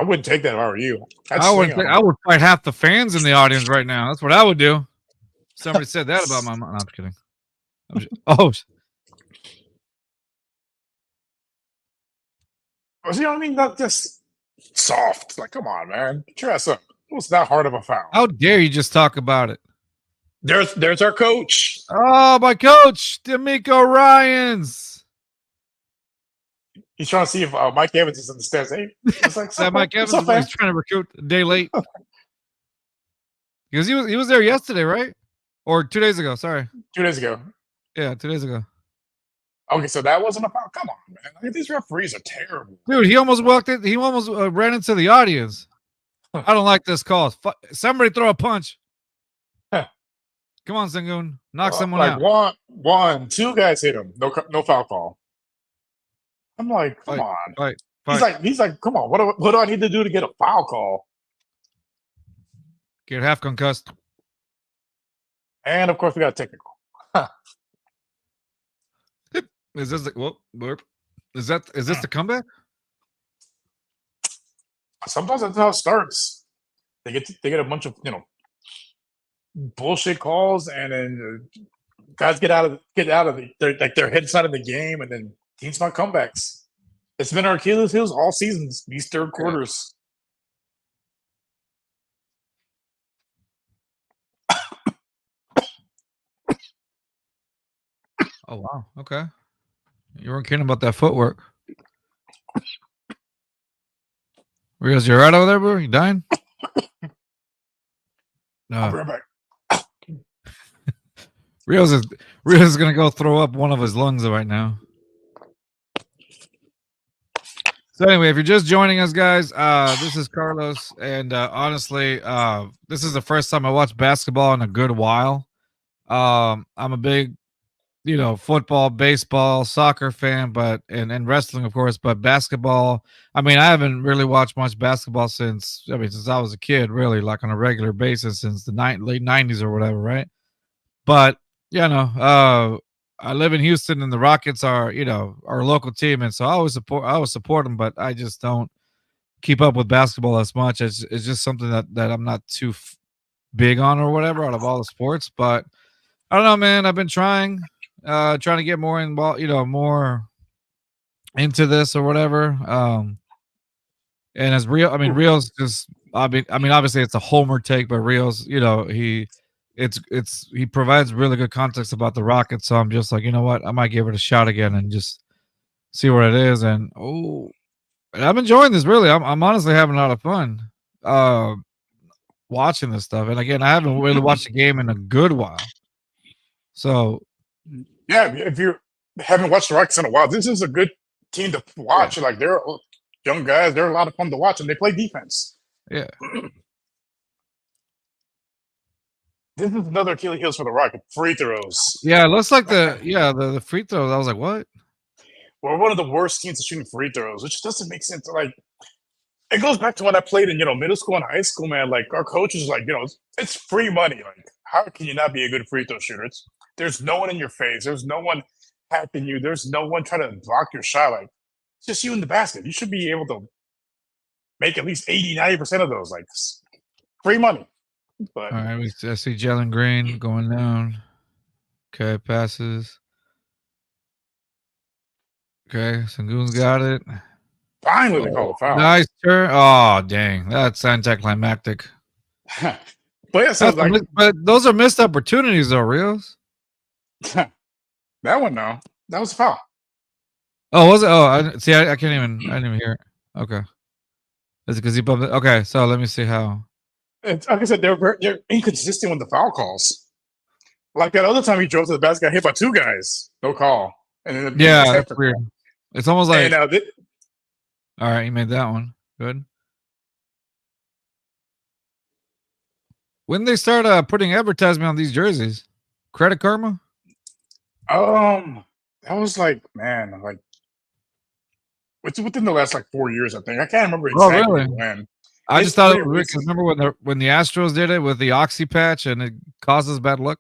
wouldn't take that if I were you. I'd I swing would on him. I would fight half the fans in the audience right now. That's what I would do. Somebody said that about my mom. No, I'm kidding. Oh, You know what I mean? Not just soft. Like, come on, man. Get your ass up. It was that hard of a foul. how dare you just talk about it? There's our coach. Oh, my coach, D'Amico Ryans. He's trying to see if Mike Evans is in the stands. Hey, it's like, That Mike Evans is he's trying to recruit a day late. Because he was there yesterday, right? Or 2 days ago. Sorry. 2 days ago. Yeah, 2 days ago. Okay, so that wasn't a foul. Come on, man. Like, these referees are terrible. Dude, he almost walked in. He almost ran into the audience. I don't like this call. Somebody throw a punch. Come on, Sengun. Knock someone out. One, two guys hit him. No foul call. I'm like, come on. Fight. He's like, come on. What do I need to do to get a foul call? Get half concussed. And of course, we got a technical. Is this is this the comeback? Sometimes that's how it starts. They get a bunch of bullshit calls, and then guys get out of their heads out of the game, and then teams find comebacks. It's been our Achilles heels all seasons. These third quarters. Oh wow. Okay. You weren't kidding about that footwork. Rios, you right over there, bro? You dying? No. I'll be right back. Rios is gonna go throw up one of his lungs right now. So anyway, if you're just joining us, guys, this is Carlos, and honestly, this is the first time I watched basketball in a good while. I'm a big, football, baseball, soccer fan, but and wrestling, of course, but basketball. I mean, I haven't really watched much basketball since I was a kid, really, like on a regular basis since the late '90s or whatever, right? But I live in Houston, and the Rockets are, our local team, and so I always support them, but I just don't keep up with basketball as much. It's just something that I'm not too big on or whatever out of all the sports. But I don't know, man. I've been trying to get more involved, more into this or whatever. And as Rios just, obviously it's a homer take, but Rios, he provides really good context about the Rockets. So I'm just like, you know what, I might give it a shot again and just see what it is. And I'm enjoying this. Really, I'm honestly having a lot of fun watching this stuff. And again, I haven't really watched a game in a good while. So yeah, if you haven't watched the Rockets in a while, this is a good team to watch. Yeah. Like, they're young guys. They're a lot of fun to watch, and they play defense. Yeah. This is another Achilles heels for the Rockets. Free throws. Yeah, it looks like the free throws. I was like, what? We're one of the worst teams at shooting free throws, which doesn't make sense. Like, it goes back to when I played in middle school and high school, man. Like, our coaches, like, it's free money. Like, how can you not be a good free throw shooter? There's no one in your face. There's no one hacking you. There's no one trying to block your shot. Like, it's just you in the basket. You should be able to make at least 80-90% of those. Like, free money. But all right, I see Jalen Green going down. Okay, passes. Okay, Sengun's got it. Finally, they call a foul. Nice turn. Oh, dang, that's anticlimactic. But yeah, but those are missed opportunities, though, Rios. That one, no, that was a foul. Oh, was it? Oh, I can't even. I didn't even hear it. Okay, is it because he bumped it? Okay, so let me see how. It's, like I said, they're inconsistent with the foul calls. Like that other time he drove to the basket, got hit by two guys, no call. And then that's weird. It's almost like. And, all right, you made that one good. When they start putting advertisement on these jerseys, Credit Karma. That was like, man, like it's within the last 4 years, I think. I can't remember exactly when. I just thought it was weird because remember when the Astros did it with the Oxy patch and it causes bad luck?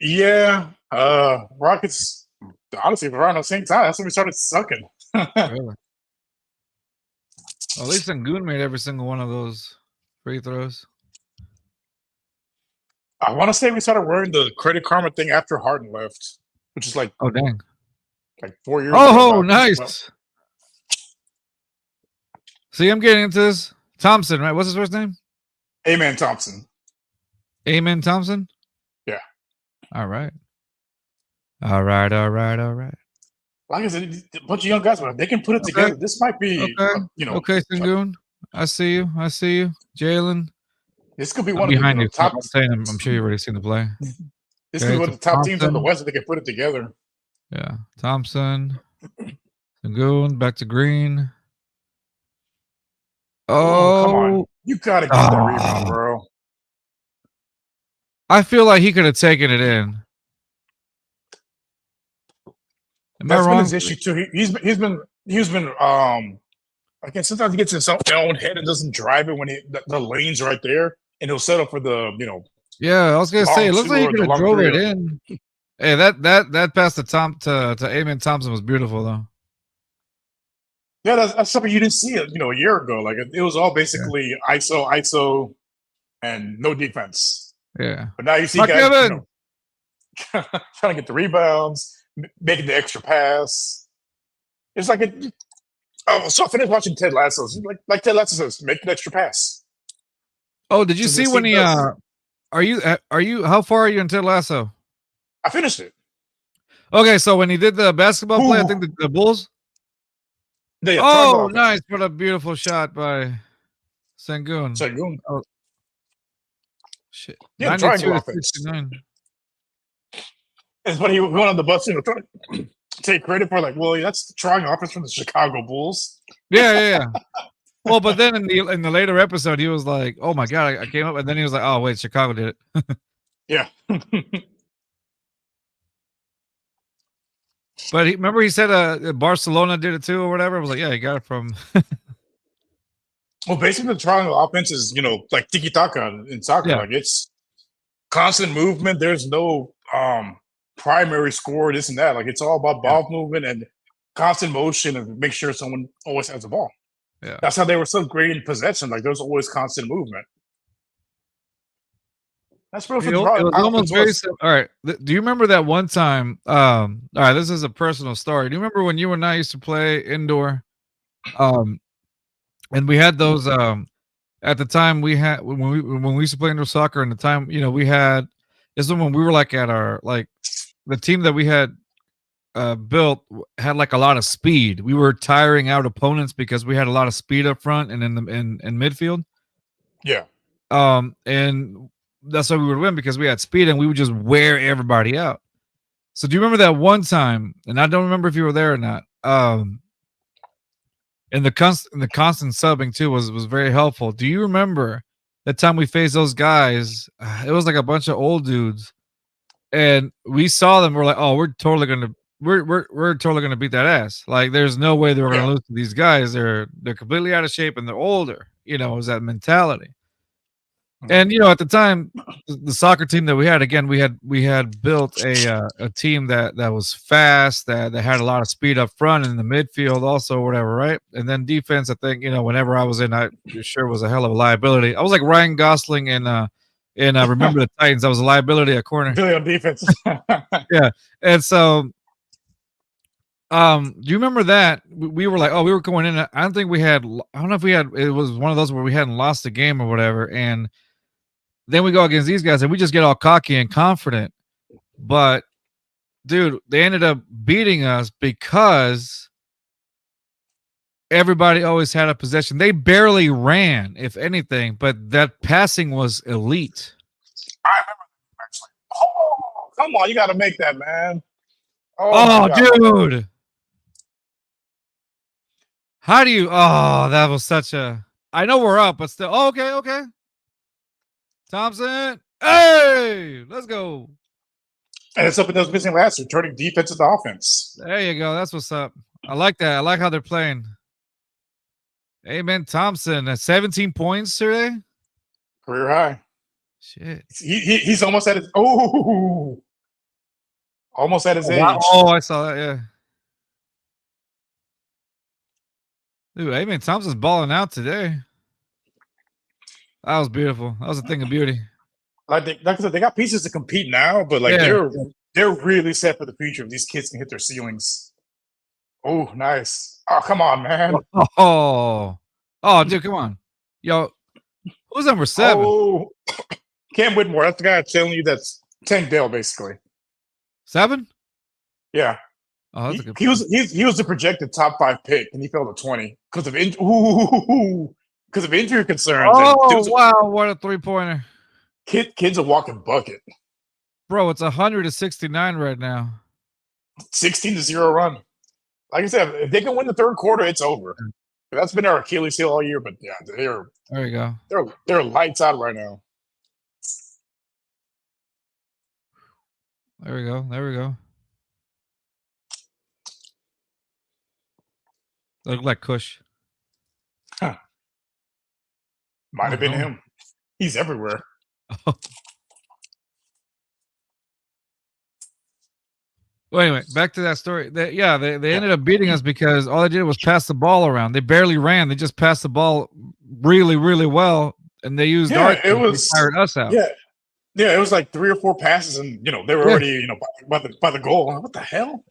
Yeah. Rockets, honestly, around the same time, that's when we started sucking. Really? Well, at least Sengun made every single one of those free throws. I want to say we started wearing the Credit Karma thing after Harden left, which is like, oh dang, like 4 years. Oh, nice. Well, see, I'm getting into this. Thompson, right? What's his first name? Amen Thompson. Amen Thompson? Yeah. All right. All right. Like I said, a bunch of young guys, but they can put it together. This might be, Okay, Sengun. I see you. Jalen. This could be one behind you. Top. I'm sure you've already seen the play. This could be one of the top teams in the West if they can put it together. Yeah. Thompson. Sengun. Back to Green. Oh, come on. You got to get that rebound, bro. I feel like he could have taken it in. That's been his issue too. He's been again, sometimes he gets in his own head and doesn't drive it when the lane's right there, and he'll settle for the Yeah, I was gonna say it looks like he could have drove it in. Hey, that pass to Amen Thompson was beautiful though. Yeah, that's something you didn't see a year ago. Like it was all basically ISO, and no defense. Yeah, but now you see guys trying to get the rebounds, making the extra pass. It's like so I finished watching Ted Lasso. Like Ted Lasso says, make an extra pass. Oh, did you see when he? Are you? How far are you in Ted Lasso? I finished it. Okay, so when he did the basketball play, I think the Bulls. Yeah, oh, nice! What a beautiful shot by Sengun. Oh. Shit. Yeah, triangle offense. It's when he went on the bus and take credit for that's the triangle offense from the Chicago Bulls. Yeah. Well, but then in the later episode, he was like, "Oh my god, I came up," and then he was like, "Oh wait, Chicago did it." Yeah. But remember he said Barcelona did it too or whatever. I was like, yeah, he got it from. Well, basically, the triangle offense is like tiki taka in soccer. Yeah. Like it's constant movement. There's no primary score, this and that. Like it's all about ball movement and constant motion and make sure someone always has the ball. Yeah, that's how they were so great in possession. Like there's always constant movement. That's real. It was almost very simple. All right. Do you remember that one time? All right, this is a personal story. Do you remember when you and I used to play indoor? And we had those. At the time, we had when we used to play indoor soccer. And the time, we had this one when we were like at our the team that we had built had like a lot of speed. We were tiring out opponents because we had a lot of speed up front and in midfield. Yeah. And that's why we would win because we had speed and we would just wear everybody out. So do you remember that one time? And I don't remember if you were there or not. And the constant subbing too was very helpful. Do you remember that time we faced those guys? It was like a bunch of old dudes, and we saw them. We're like, oh, we're totally gonna beat that ass. Like, there's no way they're gonna lose to these guys. They're completely out of shape and they're older. It was that mentality. And at the time, the soccer team that we had, again, we had built a team that was fast, that had a lot of speed up front and in the midfield also, whatever, right? And then defense, I think, whenever I was in, I sure was a hell of a liability. I was like Ryan Gosling in Remember the Titans. I was a liability at corner. Really on defense. Yeah. And so do you remember that we were like, oh, we were going in. I don't know if we had, it was one of those where we hadn't lost the game or whatever. And then we go against these guys and we just get all cocky and confident. But dude, they ended up beating us because everybody always had a possession. They barely ran, if anything, but that passing was elite. I remember actually. Oh, come on, you got to make that, man. Oh dude. How do you? Oh, that was such a. I know we're up, but still. Oh, okay. Thompson, hey, let's go. And it's something that was missing last year, turning defense into offense. There you go. That's what's up. I like that. I like how they're playing. Amen Thompson at 17 points today. Career high. Shit. He's almost at his almost at his age. Wow. Oh, I saw that. Yeah. Dude, Amen Thompson's balling out today. That was beautiful. That was a thing of beauty. Like I said, they got pieces to compete now, but like they're really set for the future if these kids can hit their ceilings. Oh, nice. Oh, come on, man. Oh, dude, come on. Yo, who's number 7? Oh, Cam Whitmore. That's the guy telling you that's Tank Dell, basically. 7? Yeah. Oh, that's a good he was the projected top 5 pick, and he fell to 20 because of injury concerns. Oh, wow, what a 3-pointer. Kid's a walking bucket. Bro, it's 100-69 right now. 16-0 run. Like I said, if they can win the third quarter, it's over. That's been our Achilles heel all year, but yeah, there you go. They're lights out right now. There we go. There we go. They look like Kush. Huh. Might have been him. He's everywhere. Well, anyway, back to that story. They ended up beating us because all they did was pass the ball around. They barely ran. They just passed the ball really, really well, and they used our team. They tired us out. Yeah, it was like 3 or 4 passes, and they were already by the goal. What the hell?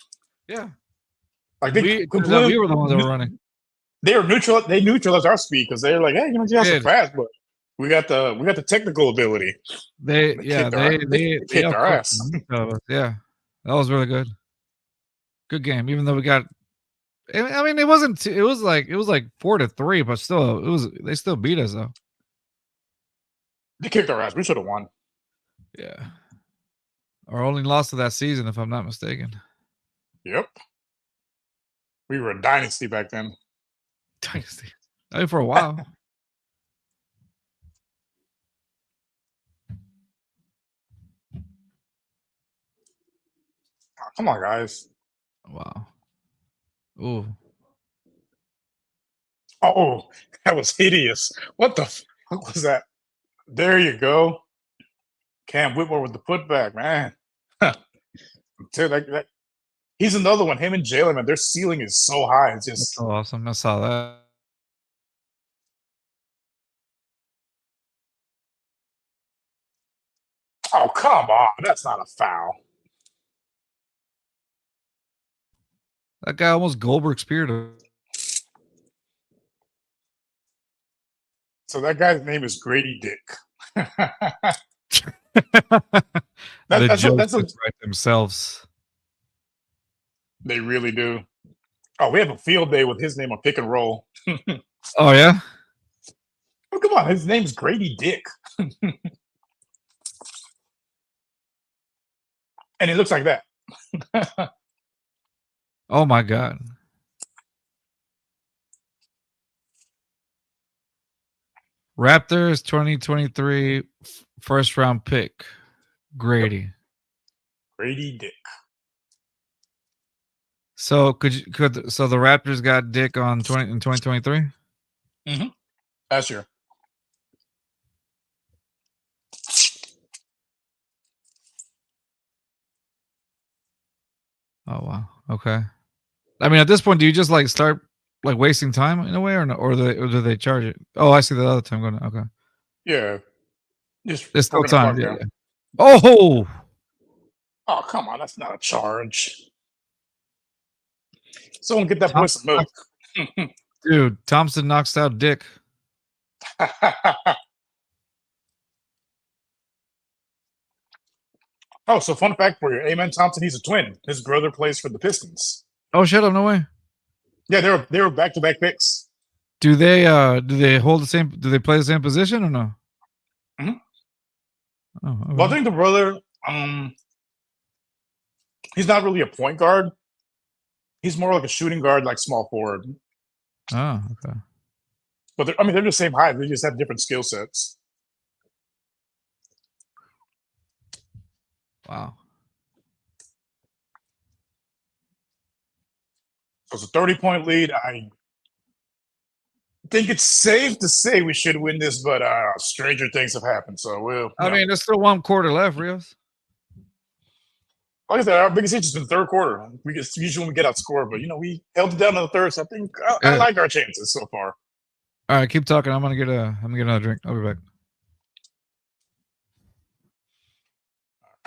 Yeah, like we were the ones that were running. They were neutral. They neutralized our speed because they were like, hey, you guys are fast, but we got the technical ability. They kicked our ass. Yeah. That was really good. Good game, even though we got. I mean, it wasn't. It was like 4-3, but still, they still beat us though. They kicked our ass. We should have won. Yeah, our only loss of that season, if I'm not mistaken. Yep. We were a dynasty back then. Dynasty. I mean, for a while. Oh, come on, guys. Wow. Ooh. Oh, that was hideous. What the fuck was that? There you go. Cam Whitmore with the putback, man. Dude, he's another one. Him and Jalen, man, their ceiling is so high. It's just so awesome. I saw that. Oh, come on. That's not a foul. That guy almost Goldberg speared him. So that guy's name is Grady Dick. The jokes write themselves. They really do. Oh, we have a field day with his name on pick and roll. Oh, yeah? Oh, come on. His name's Grady Dick. And it looks like that. Oh, my God. Raptors 2023 first round pick. Grady. Yep. Grady Dick. So so the Raptors got Dick in 2023? Mm-hmm. Last year. Oh wow. Okay. I mean, at this point, do you just like start like wasting time in a way, or no, or do they charge it? Oh, I see the other time going. Okay. Yeah. Just there's still time. Yeah. Oh, come on. That's not a charge. Someone get that boy some milk. Dude, Thompson knocks out Dick. Oh, so fun fact for you. Amen Thompson, he's a twin. His brother plays for the Pistons. Oh, shut up. No way. Yeah, they were back-to-back picks. Do they hold the same? Do they play the same position or no? Mm-hmm. Oh, okay. Well, I think the brother, he's not really a point guard. He's more like a shooting guard, like small forward. Oh, okay. But they're the same height. They just have different skill sets. Wow. So it's a 30-point lead. think it's safe to say we should win this, but stranger things have happened. So we'll. I mean, there's still 1 quarter left, Rios. Like I said, our biggest interest in the third quarter. We get usually when we get outscored, but we held it down in the third. So I think I like our chances so far. All right, keep talking. I'm gonna get another drink. I'll be back.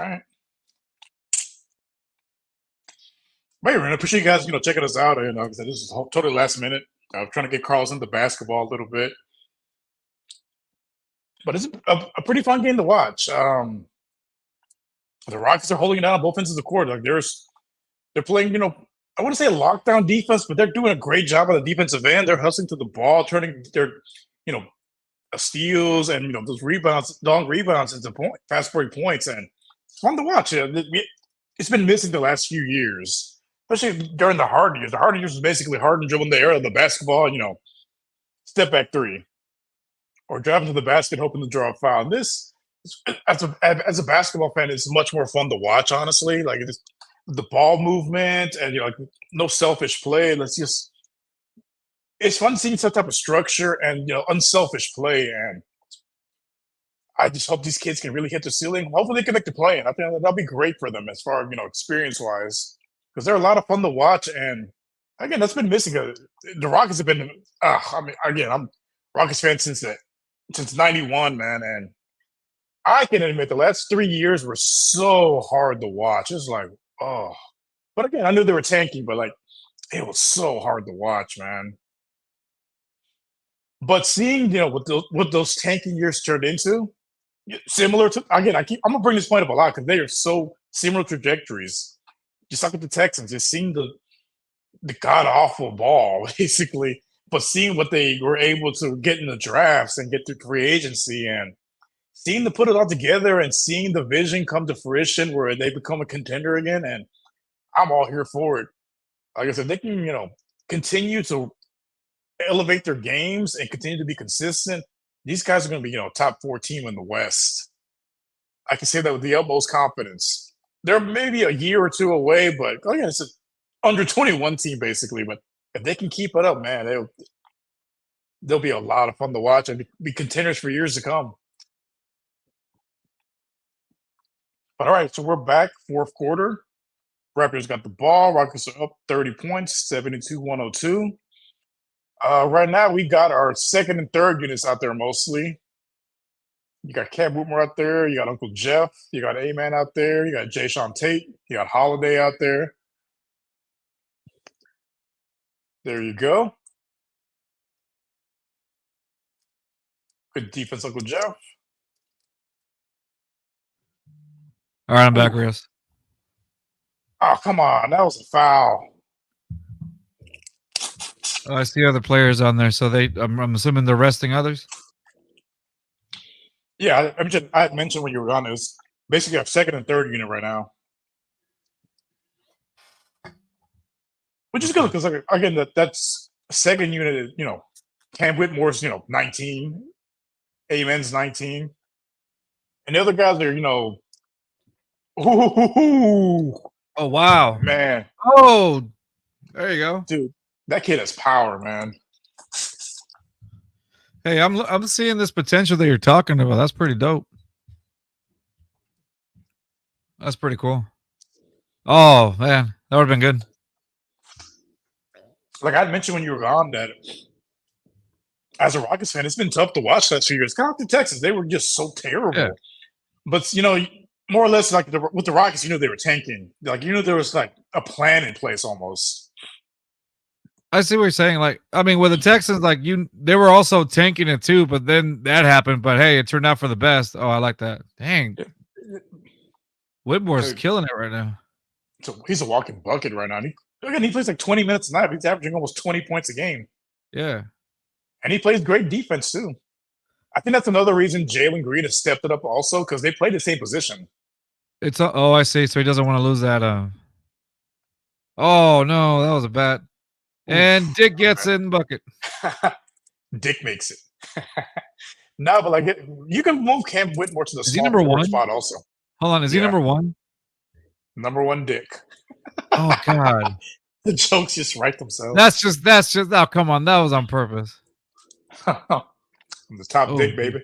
All right. But I appreciate you guys, checking us out. And like I said, this is totally last minute. I'm trying to get Carlos into basketball a little bit, but it's a pretty fun game to watch. The Rockets are holding it down on both ends of the court. Like they're playing, I wouldn't say a lockdown defense, but they're doing a great job on the defensive end. They're hustling to the ball, turning their, steals and those rebounds, long rebounds into fast break points, and it's fun to watch. It's been missing the last few years, especially during the Harden years. The Harden years was basically Harden dribbling the air of the basketball, step back three, or driving to the basket hoping to draw a foul. And this, as a basketball fan, it's much more fun to watch. Honestly, like the ball movement and no selfish play. It's fun seeing some type of structure and unselfish play. And I just hope these kids can really hit the ceiling. Hopefully, they can make the play. And I think that'll be great for them as far as experience wise, because they're a lot of fun to watch. And again, that's been missing. The Rockets have been. I'm Rockets fan since '91, man, and I can admit the last 3 years were so hard to watch. It's like, oh, but again, I knew they were tanking, but it was so hard to watch, man. But seeing what those tanking years turned into, similar to again, I'm gonna bring this point up a lot because they are so similar trajectories. Just like with the Texans, just seeing the god awful ball basically, but seeing what they were able to get in the drafts and get through free agency and seeing them put it all together and seeing the vision come to fruition where they become a contender again, and I'm all here for it. Like I said, they can continue to elevate their games and continue to be consistent. These guys are going to be top 4 team in the West. I can say that with the utmost confidence. They're maybe a year or two away, but again, it's an under 21 team basically. But if they can keep it up, man, they'll be a lot of fun to watch and be contenders for years to come. But all right, so we're back, fourth quarter. Raptors got the ball. Rockets are up 30 points, 72-102. Right now, we got our second and third units out there mostly. You got Cam Whitmore out there. You got Uncle Jeff. You got A-Man out there. You got Jay Sean Tate. You got Holiday out there. There you go. Good defense, Uncle Jeff. All right, I'm back, Rios. Oh, come on. That was a foul. Oh, I see other players on there, so I'm assuming they're resting others? Yeah, I had mentioned when you were on, it was basically our second and third unit right now. Which is good because, again, that's second unit, Cam Whitmore's, 19. Amen's 19. And the other guys are, Oh, wow. Man. Oh, there you go. Dude, that kid has power, man. Hey, I'm seeing this potential that you're talking about. That's pretty dope. That's pretty cool. Oh, man. That would have been good. Like I mentioned when you were on that, as a Rockets fan, it's been tough to watch that 2 years. Kind of like the Texans. They were just so terrible. Yeah. But, more or less like with the Rockets, they were tanking. Like, there was like a plan in place almost. I see what you're saying. Like, I mean, with the Texans, they were also tanking it too, but then that happened. But hey, it turned out for the best. Oh, I like that. Dang. Whitmore's killing it right now. So he's a walking bucket right now. He plays like 20 minutes a night. He's averaging almost 20 points a game. Yeah. And he plays great defense too. I think that's another reason Jalen Green has stepped it up also because they play the same position. I see. So he doesn't want to lose that. Oh no, that was a bat. And Dick gets it in bucket. Dick makes it. No, but you can move Cam Whitmore to the small forward spot also. Hold on, is he number 1? Number 1, Dick. Oh God. The jokes just write themselves. That's just. Oh, come on, that was on purpose. The top Oh, dick, baby.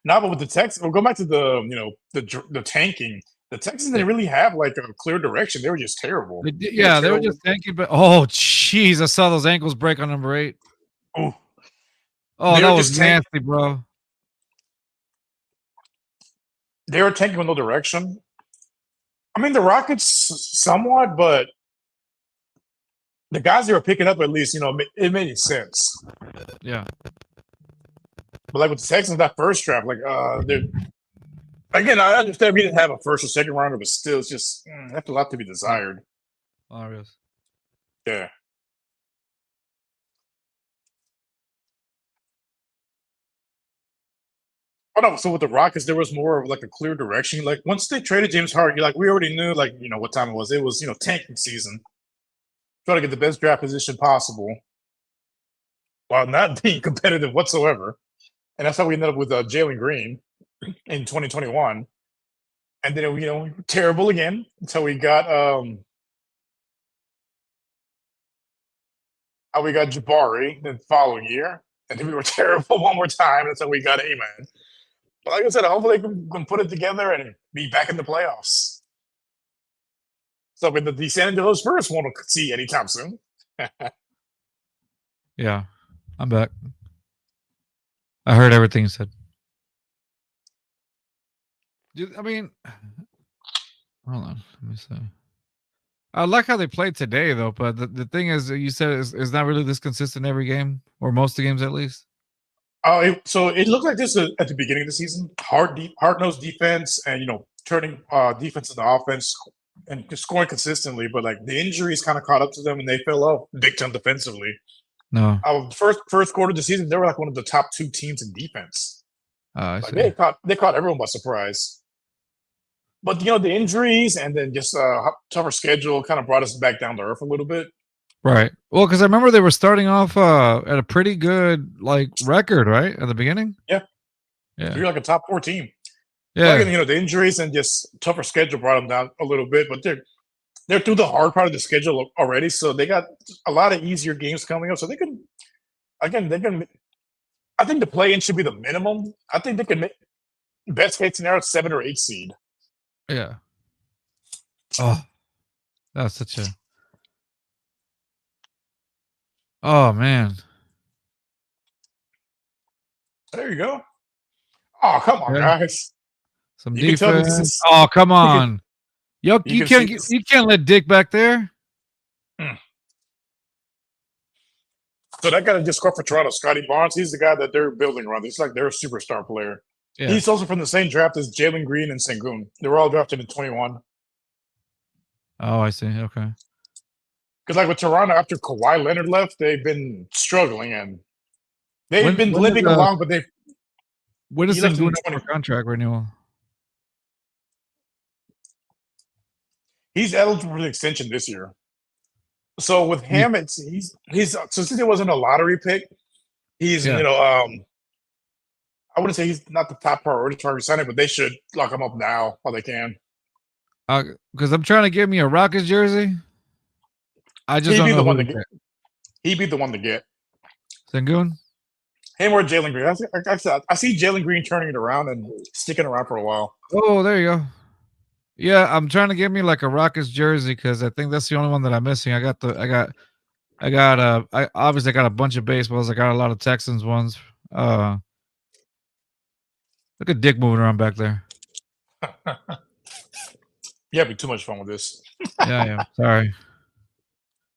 Now, but with the Texans, we'll go back to the tanking. The Texans didn't really have like a clear direction. They were just terrible. They were yeah, they were terrible. just tanking, but oh, jeez, I saw those ankles break on number 8. Oh, Oh, they that were was just tank. nasty, bro. They were tanking with no direction. I mean, the Rockets somewhat, but the guys they were picking up at least, it made sense. Yeah. But like with the Texans, that first draft, like again, I understand we didn't have a first or second rounder, but still, it's just left a lot to be desired. Rios. Yeah. Oh no, so with the Rockets, there was more of like a clear direction. Like once they traded James Harden, you're like, we already knew, like, what time it was. It was, tanking season. Try to get the best draft position possible while not being competitive whatsoever. And that's how we ended up with Jalen Green in 2021. And then, we were terrible again until we got Jabari the following year. And then we were terrible one more time until we got A-Man. But like I said, hopefully they can put it together and be back in the playoffs. So with the San Antonio Spurs won't see anytime soon. Yeah, I'm back. I heard everything you said. I mean, hold on. Let me see. I like how they played today, though. But the thing is, you said is not really this consistent every game, or most of the games at least. So it looked like this at the beginning of the season. Hard-nosed defense, and turning defense into offense and just scoring consistently. But like the injuries kind of caught up to them, and they fell off big time defensively. No. First quarter of the season, they were like one of the top 2 teams in defense. I Like see. they caught everyone by surprise. But the injuries and then just tougher schedule kind of brought us back down to earth a little bit. Right. Well, because I remember they were starting off at a pretty good record, right, at the beginning. Yeah. Yeah. You're like a top 4 team. Yeah. But again, the injuries and just tougher schedule brought them down a little bit. But they're through the hard part of the schedule already, so they got a lot of easier games coming up. So they can. I think the play-in should be the minimum. I think they can make best case scenario 7 or 8 seed. Yeah. Oh, that's such a. Oh man. There you go. Oh, come on, guys. Some You can tell this defense. is. Oh, come on. Yo, You can see you can't let Dick back there. So that guy that just scored for Toronto, Scotty Barnes, he's the guy that they're building around. He's like their superstar player. Yeah. He's also from the same draft as Jalen Green and Sengun. They were all drafted in 21. Oh, I see. Okay. Because like with Toronto, after Kawhi Leonard left, they've been struggling and they've been limping along, but when is Sengun up for contract renewal? He's eligible for the extension this year. So with him, he's so since he wasn't a lottery pick, he's I wouldn't say he's not the top priority for resigning, but they should lock him up now while they can. Because I'm trying to get me a Rockets jersey. I just don't know who to get. He'd be the one to get. Sengun? Him or Jalen Green. I see Jalen Green turning it around and sticking around for a while. Oh, there you go. Yeah, I'm trying to get me like a Rockets jersey because I think that's the only one that I'm missing. I obviously got a bunch of baseballs. I got a lot of Texans ones. Look at Dick moving around back there. You're having too much fun with this. Yeah, I am. Sorry.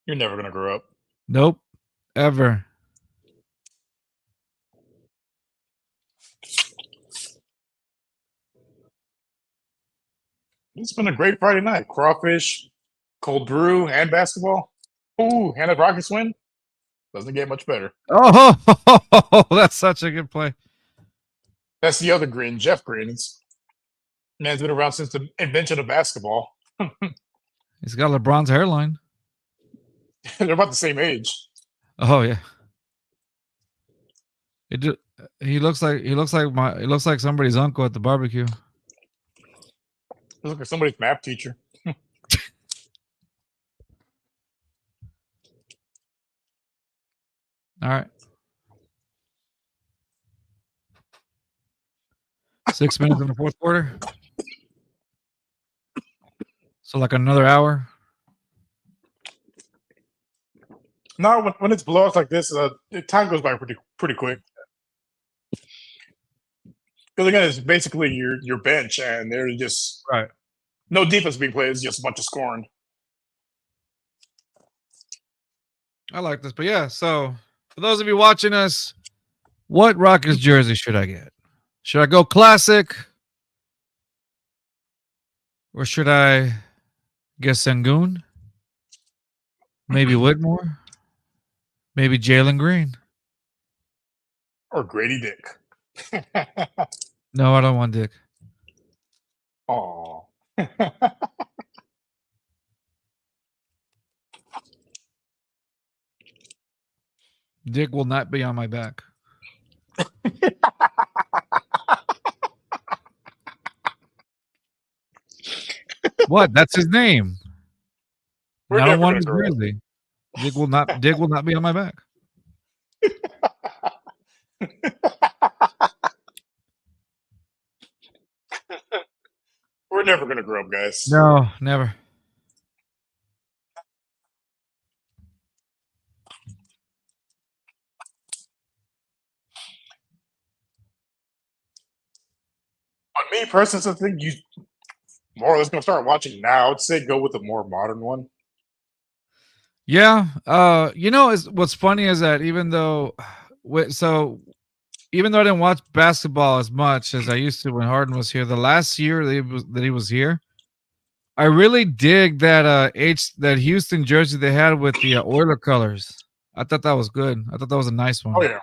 You're never gonna grow up. Nope. Ever. It's been a great Friday night. Crawfish, cold brew, and basketball. Ooh, and the Rockets win. Doesn't get much better. Oh, that's such a good play. That's the other Green, Jeff Green. Man's been around since the invention of basketball. He's got LeBron's hairline. They're about the same age. Oh yeah. He looks like somebody's uncle at the barbecue. He looks like somebody's math teacher. All right. 6 minutes in the fourth quarter. So like another hour. No, when it's blowouts like this, time goes by pretty quick. Because again, it's basically your bench, and there's just no defense being played. It's just a bunch of scoring. I like this, but yeah. So for those of you watching us, what Rockets jersey should I get? Should I go classic, or should I get Sengun? Maybe Whitmore. Maybe Jalen Green. Or Grady Dick. No, I don't want Dick. Oh. Dick will not be on my back. What? That's his name. I don't want his jersey. Dick will not be on my back. We're never gonna grow up, guys. No, never. But me personally, I think you more or less gonna start watching now. I'd say go with a more modern one. Yeah. What's funny is that even though I didn't watch basketball as much as I used to when Harden was here, the last year that he was here, I really dig that that Houston jersey they had with the Oiler colors. I thought that was good. I thought that was a nice one. Oh yeah.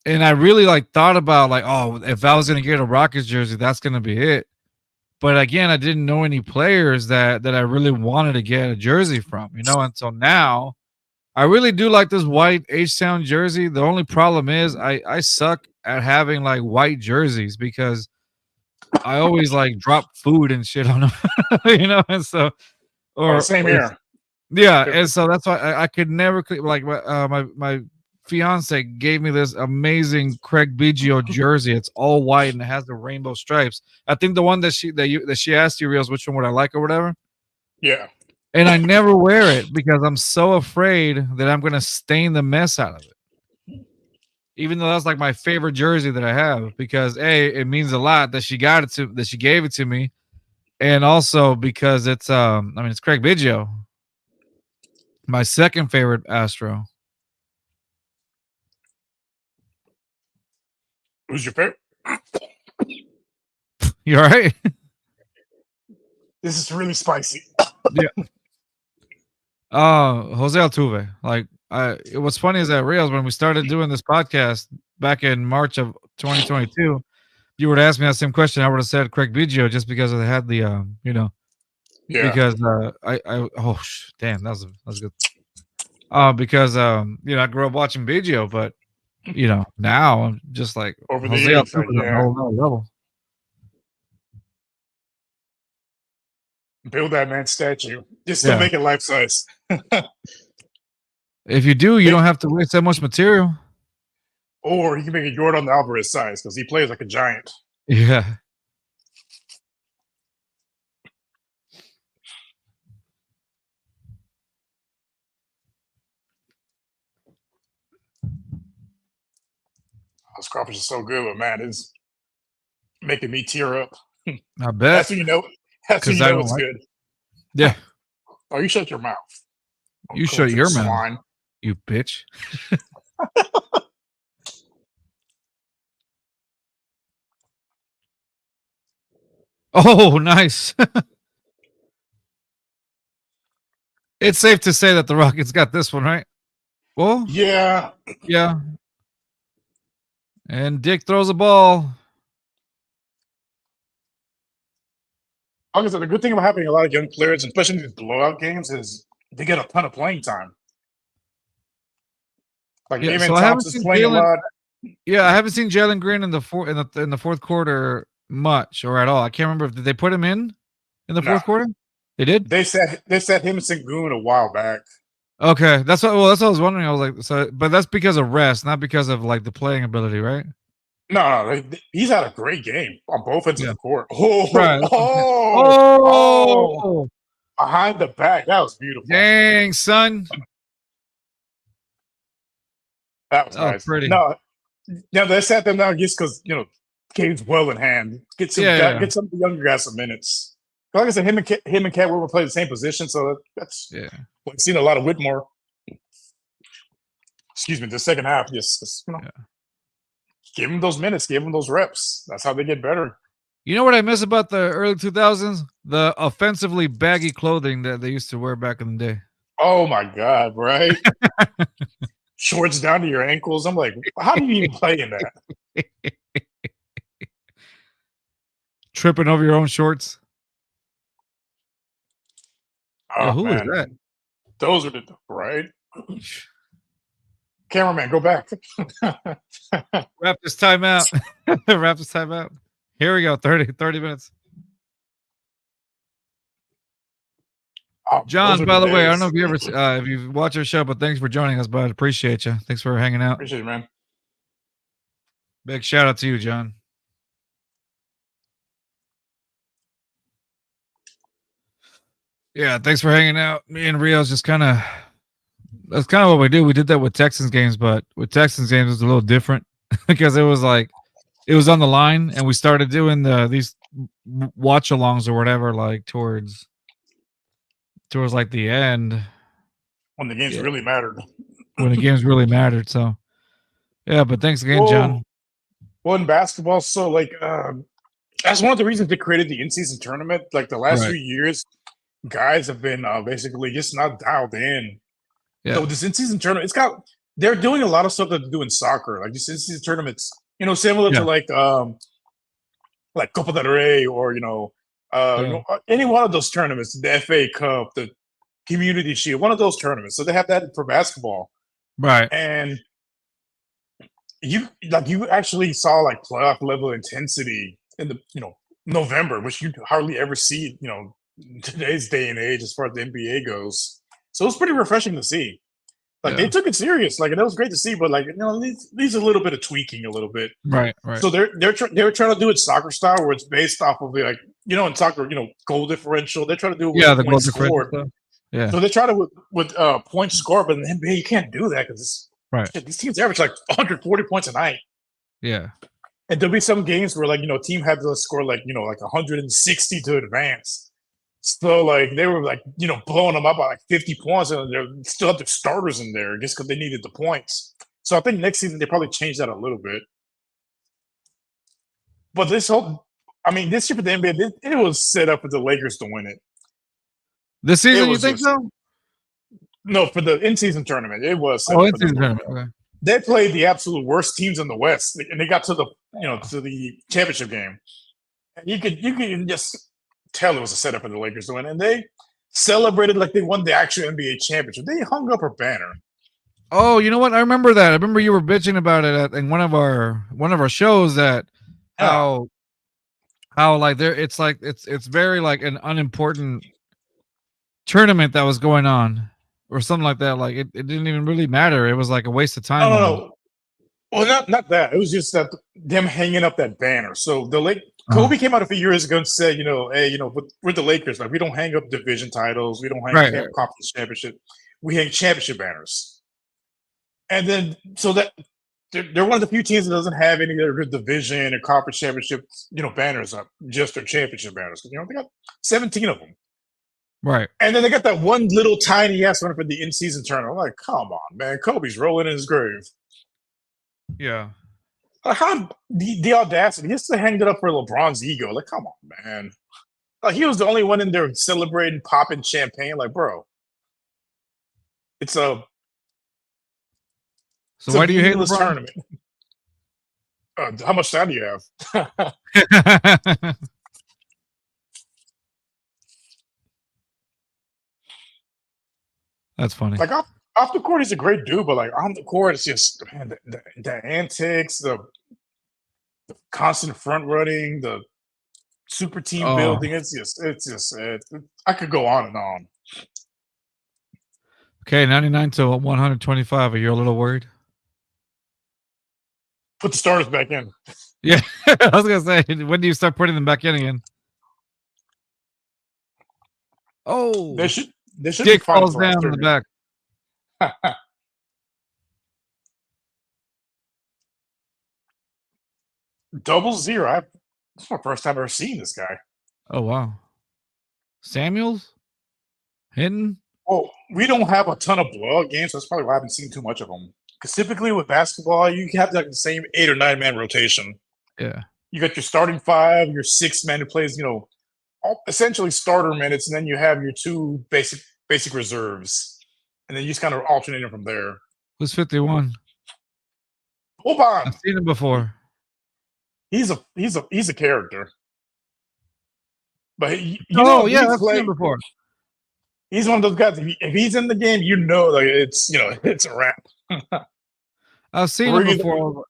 And I really thought about if I was gonna get a Rockets jersey, that's gonna be it. But again, I didn't know any players that I really wanted to get a jersey from, until now. I really do like this white H-Town jersey. The only problem is I suck at having white jerseys because I always drop food and shit on them, and so same here. Yeah, and so that's why I could never my fiance gave me this amazing Craig Biggio jersey. It's all white and it has the rainbow stripes. I think the one that she asked you, Rios, which one would I like or whatever. Yeah. And I never wear it because I'm so afraid that I'm gonna stain the mess out of it. Even though that's my favorite jersey that I have, because it means a lot that she gave it to me, and also because it's it's Craig Biggio, my second favorite Astro. Who's your favorite? You all right? This is really spicy. Yeah. Jose Altuve. What's funny is that Rios, when we started doing this podcast back in March of 2022, you would ask me that same question. I would have said Craig Biggio just because they had the Yeah. Because damn, that was good. Because I grew up watching Biggio, but now I'm just like over Jose the inside, Altuve on a whole level. Build that man statue. Just to make it life size. If you do, you don't have to waste that much material. Or you can make it Jordan Alvarez size because he plays like a giant. Yeah. This crawfish is so good, but man, it's making me tear up. I bet. That's when you know. That's when you know it's good. Yeah. Oh, you shut your mouth. You shut your mouth, you bitch. Oh, nice. It's safe to say that the Rockets got this one, right? Well, yeah. Yeah. And Dick throws a ball. Like I said, the good thing about having a lot of young players, especially in these blowout games, is they get a ton of playing time. David Thompson's playing a lot. Yeah, I haven't seen Jalen Green in the fourth quarter much or at all. I can't remember. Did they put him in the fourth quarter? They did. They set him and Sengun a while back. Okay, that's what. Well, that's what I was wondering. I was like, so, but that's because of rest, not because of like the playing ability, right? No, he's had a great game on both ends of Yeah. the court. Oh, Right. That's what I'm saying. oh, oh! Oh, Behind the back, that was beautiful. dang, son. That was That was nice. pretty. No, yeah, they sat them down just because game's well in hand. Yeah, yeah, Get some of the younger guys some minutes. Like I said, him and Cat Wilber play the same position, so that's yeah. we've seen a lot of Whitmore. Excuse me, the second half, just Yeah. give him those minutes, give him those reps. That's how they get better. You know what I miss about the early 2000s? The offensively baggy clothing that they used to wear back in the day. Oh my god, right? Shorts down to your ankles. I'm like, how do you even play in that? Tripping over your own shorts. Yo, Oh who is that? man, those are the right. Cameraman, go back. Wrap this time out. Wrap this time out. Here we go. 30 minutes. Oh, John, by the way, I don't know if you ever if you watch our show, but thanks for joining us, bud. Appreciate you. Thanks for hanging out. Appreciate it, man. Big shout out to you, John. Yeah, thanks for hanging out. Me and Rios just that's kind of what we do. We did that with Texans games, but with Texans games it was a little different because it was like it was on the line, and we started doing these watch alongs or whatever, like towards like the end When the games really mattered. when the games really mattered. So yeah, but thanks again, John. Well, in basketball, so like that's one of the reasons they created the in-season tournament. Like the last few years, guys have been basically just not dialed in. Yeah. So this in-season tournament, they're doing a lot of stuff that they do in soccer, like this in-season tournaments. Similar to like Copa del Rey or any one of those tournaments, the FA Cup, the Community Shield, one of those tournaments. So they have that for basketball, right? And you actually saw like playoff level intensity in the November, which you hardly ever see today's day and age as far as the NBA goes. So it was pretty refreshing to see. Like they took it serious, like, and it was great to see. But like needs a little bit of tweaking, a little bit. Right. So they were trying to do it soccer style, where it's based off of like in soccer, goal differential. They're trying to do it with the goal differential. Yeah. So they try to with points scored, but in the NBA you can't do that because these teams average like 140 points a night. Yeah. And there'll be some games where team had to score like 160 to advance. So like they were like blowing them up by like 50 points, and they still have the starters in there just because they needed the points. So I think next season they probably change that a little bit. But this year for the NBA, it was set up for the Lakers to win it. This season, you think so? No, for the in-season tournament, it was. In-season tournament. Okay. They played the absolute worst teams in the West, and they got to the to the championship game. And you could just tell it was a setup for the Lakers to win, and they celebrated like they won the actual NBA championship. They hung up a banner. Oh, you know what? I remember that. I remember you were bitching about it in one of our shows that how like it's very like an unimportant tournament that was going on or something like that. Like it didn't even really matter. It was like a waste of time. No. Well, not that. It was just that them hanging up that banner. So Kobe came out a few years ago and said, hey, we're the Lakers. Like we don't hang up division titles. We don't hang up conference championship. We hang championship banners. And then so that they're one of the few teams that doesn't have any other division or conference championship, banners up, just their championship banners. They got 17 of them. Right. And then they got that one little tiny ass one for the in-season tournament. I'm like, come on, man. Kobe's rolling in his grave. Yeah. How the audacity just to hang it up for LeBron's ego. Like, come on, man. Like he was the only one in there celebrating, popping champagne. Like, bro. So why do you hate LeBron? Tournament. How much time do you have? That's funny. Like off the court, he's a great dude, but like on the court, it's just the antics, the constant front running, the super team building. It's just I could go on and on. Okay, 99 to 125. Are you a little worried? Put the starters back in. Yeah, I was gonna say, when do you start putting them back in again? Oh, They should be Jake fine falls for the last down in 30 the back. minutes. Double zero. This is my first time ever seeing this guy. Oh wow, Samuels, Hinton. Well, we don't have a ton of blowout games, so that's probably why I haven't seen too much of them. Because typically with basketball, you have like the same 8 or 9 man rotation. Yeah, You got your starting 5, your 6 man who plays, essentially starter minutes, and then you have your 2 basic reserves, and then you just kind of alternate them from there. who's 51? Hold on, I've seen him before. he's a character, but Oh yeah, he's I've seen like him before. he's one of those guys. If he's in the game, like it's a wrap. I've seen him before.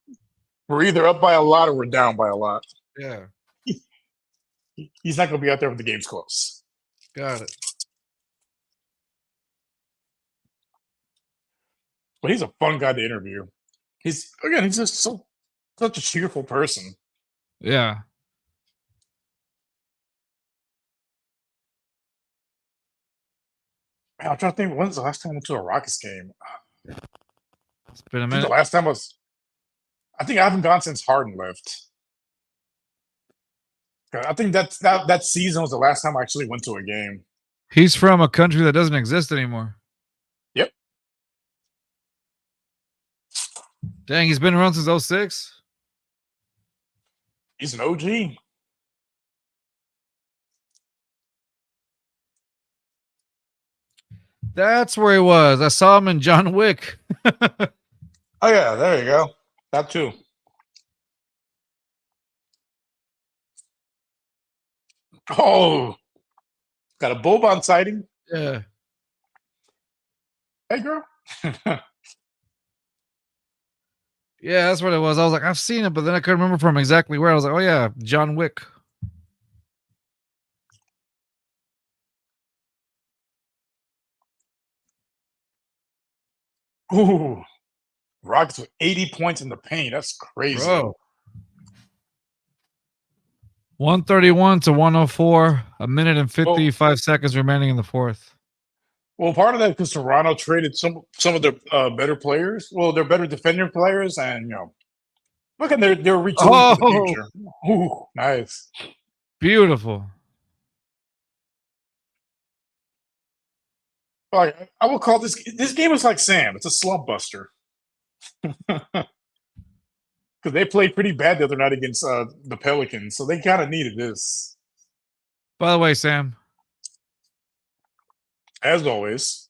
We're either up by a lot or we're down by a lot. Yeah, He's not going to be out there when the game's close. got it. But he's a fun guy to interview. He's just such a cheerful person. Yeah. Man, I'm trying to think, when's the last time I went to a Rockets game? It's been a minute. The last time I think I haven't gone since Harden left. I think that season was the last time I actually went to a game. He's from a country that doesn't exist anymore. Yep. Dang, he's been around since 06? He's an OG. That's where he was. I saw him in John Wick. Oh yeah, there you go. That too. Oh, got a Boban sighting. Yeah. Hey, girl. Yeah, that's what it was. I was like, I've seen it, but then I couldn't remember from exactly where. I was like, oh yeah, John Wick. Ooh, Rockets with 80 points in the paint. That's crazy. Bro. 131 to 104. A minute and 55 seconds remaining in the fourth. Well, part of that because Toronto traded some of their better players. Well, their better defender players, and look at they're retooling for the future. Ooh, nice, beautiful. Like I will call this game is like Sam. It's a slump buster because they played pretty bad the other night against the Pelicans, so they kind of needed this. By the way, Sam, as always.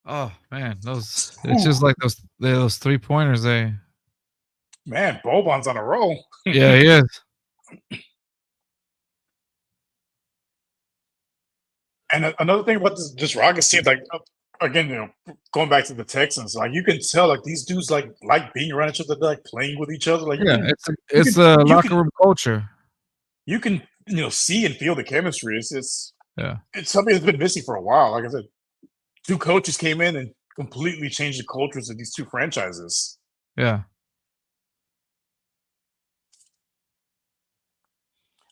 Oh man, it's just like those 3-pointers. Man, Boban's on a roll. Yeah, he is. And another thing about this Rockets team, like again, going back to the Texans, like you can tell, like these dudes like being around each other, like playing with each other. Like it's a locker room culture. You can see and feel the chemistry. It's it's something that's been missing for a while. Like I said, 2 coaches came in and completely changed the cultures of these 2 franchises. Yeah.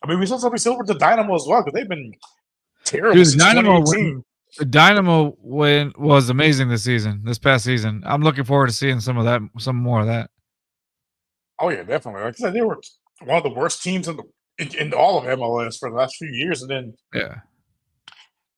I mean, we saw something similar with the Dynamo as well because they've been terrible Dude, since 2018. The Dynamo win was amazing this past season. I'm looking forward to seeing some more of that. Oh yeah, definitely. Like I said, they were one of the worst teams in all of MLS for the last few years, and then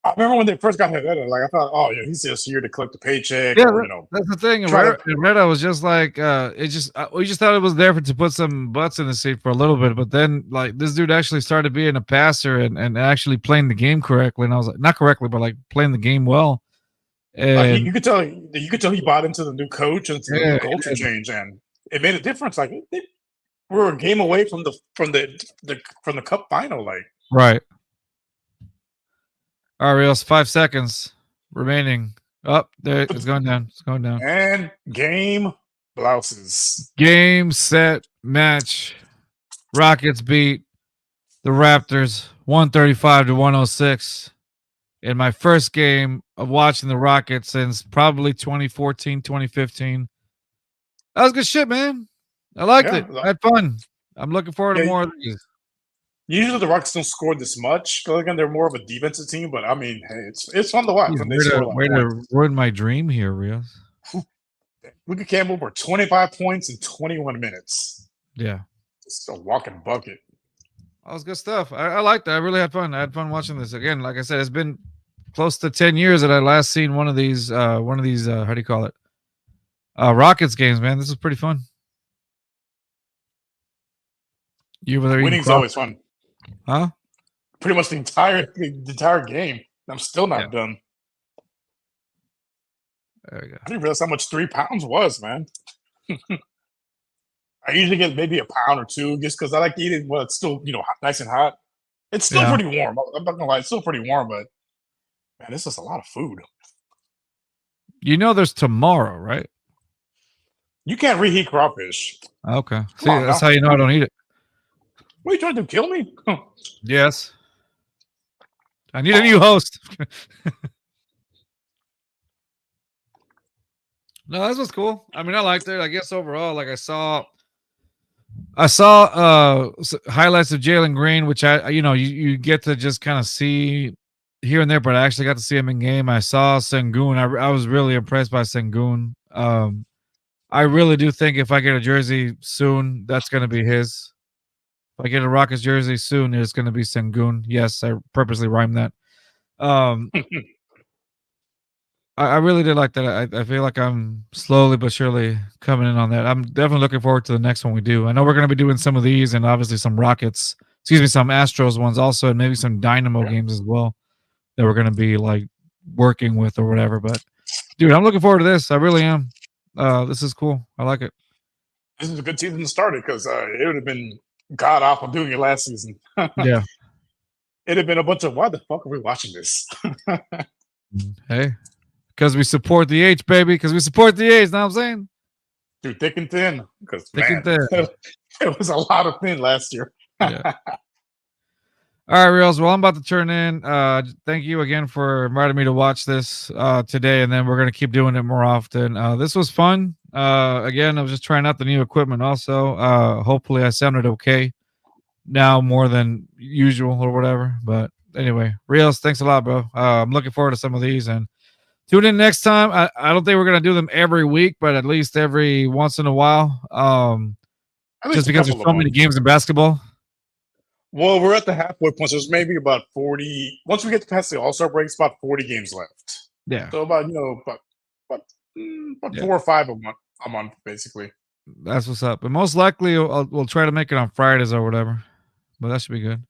I remember when they first got Herrera, like I thought, oh yeah, he's just here to collect the paycheck. Yeah, or, that's the thing. Herrera was just like we just thought it was there to put some butts in the seat for a little bit, but then like this dude actually started being a passer and actually playing the game correctly. And I was like, not correctly, but like playing the game well. And you could tell he bought into the new coach and the new culture change, and it made a difference. Like we were a game away from the cup final, like right. All right, Rios, 5 seconds remaining. Up there, it's going down. It's going down. And game blouses. Game, set, match. Rockets beat the Raptors 135-106 in my first game of watching the Rockets since probably 2014, 2015. That was good shit, man. I liked it. I had fun. I'm looking forward to more of these. Usually the Rockets don't score this much. Because again, they're more of a defensive team. But I mean, hey, it's fun to watch when they score like way to ruin my dream here, Rios. Luka Campbell for 25 points in 21 minutes. Yeah. It's a walking bucket. That was good stuff. I liked it. I really had fun. I had fun watching this. Again, like I said, it's been close to 10 years that I last seen one of these how do you call it? Rockets games, man. This is pretty fun. Winning's always fun. Huh? Pretty much the entire game. I'm still not done. There we go. I didn't realize how much 3 pounds was, man. I usually get maybe a pound or two just because I like eating when it's still, nice and hot. It's still pretty warm. I'm not gonna lie, it's still pretty warm, but man, this is a lot of food. There's tomorrow, right? You can't reheat crawfish. Okay. See, that's how you know I don't eat it. What are you trying to do? Kill me? Yes. I need a new host. No, this was cool. I mean, I liked it. I guess overall, like I saw highlights of Jalen Green, which you get to just kind of see here and there, but I actually got to see him in game. I saw Sengun. I was really impressed by Sengun. I really do think if I get a jersey soon, that's going to be his. If I get a Rockets jersey soon, it's going to be Sengun. Yes, I purposely rhymed that. I really did like that. I feel like I'm slowly but surely coming in on that. I'm definitely looking forward to the next one we do. I know we're going to be doing some of these and obviously some some Astros ones also, and maybe some Dynamo games as well that we're going to be like working with or whatever. But dude, I'm looking forward to this. I really am. This is cool. I like it. This is a good season to start it because it would have been god awful doing it last season. Yeah. It'd have been a bunch of why the fuck are we watching this? Hey. Because we support the H, baby. Because we support the H. Know what I'm saying? Dude, thick and thin. Because and thin. It was a lot of thin last year. Yeah. All right, Rios. Well, I'm about to turn in. Thank you again for inviting me to watch this today, and then we're going to keep doing it more often. This was fun. Again, I was just trying out the new equipment also. Hopefully I sounded okay now more than usual or whatever. But anyway, Rios, thanks a lot, bro. I'm looking forward to some of these, and tune in next time. I don't think we're going to do them every week, but at least every once in a while. Just because there's so many games in basketball. Well, we're at the halfway point. So there's maybe about 40. Once we get past the All-Star break, it's about 40 games left. Yeah. So about 4 or 5 a month, basically. That's what's up. But most likely we'll try to make it on Fridays or whatever. But that should be good.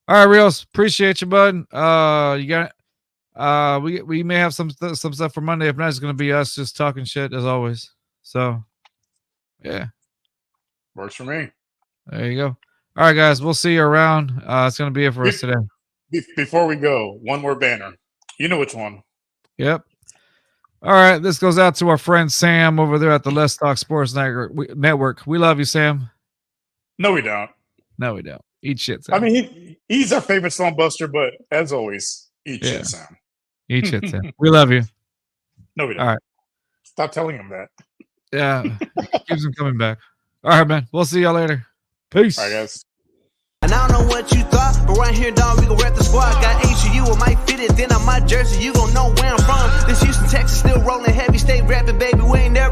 All right, Rios. Appreciate you, bud. You got we may have some stuff for Monday. If not, it's gonna be us just talking shit as always. So yeah. Works for me. There you go. All right, guys. We'll see you around. It's gonna be it for us today. Before we go, one more banner. You know which one. Yep. All right. This goes out to our friend Sam over there at the Let's Talk Sports Network. We love you, Sam. No, we don't. No, we don't. Eat shit, Sam. I mean, he's our favorite song buster, but as always, eat shit, Sam. Eat shit, Sam. We love you. No, we don't. All right. Stop telling him that. Yeah. Keeps him coming back. All right, man. We'll see y'all later. Peace. All right, guys. And I don't know what you thought, but right here, dog, we gon' rep the squad. Got HU, I might fit it, then on my jersey, you gon' know where I'm from. This Houston, Texas, still rolling heavy, stay rapping, baby, we ain't never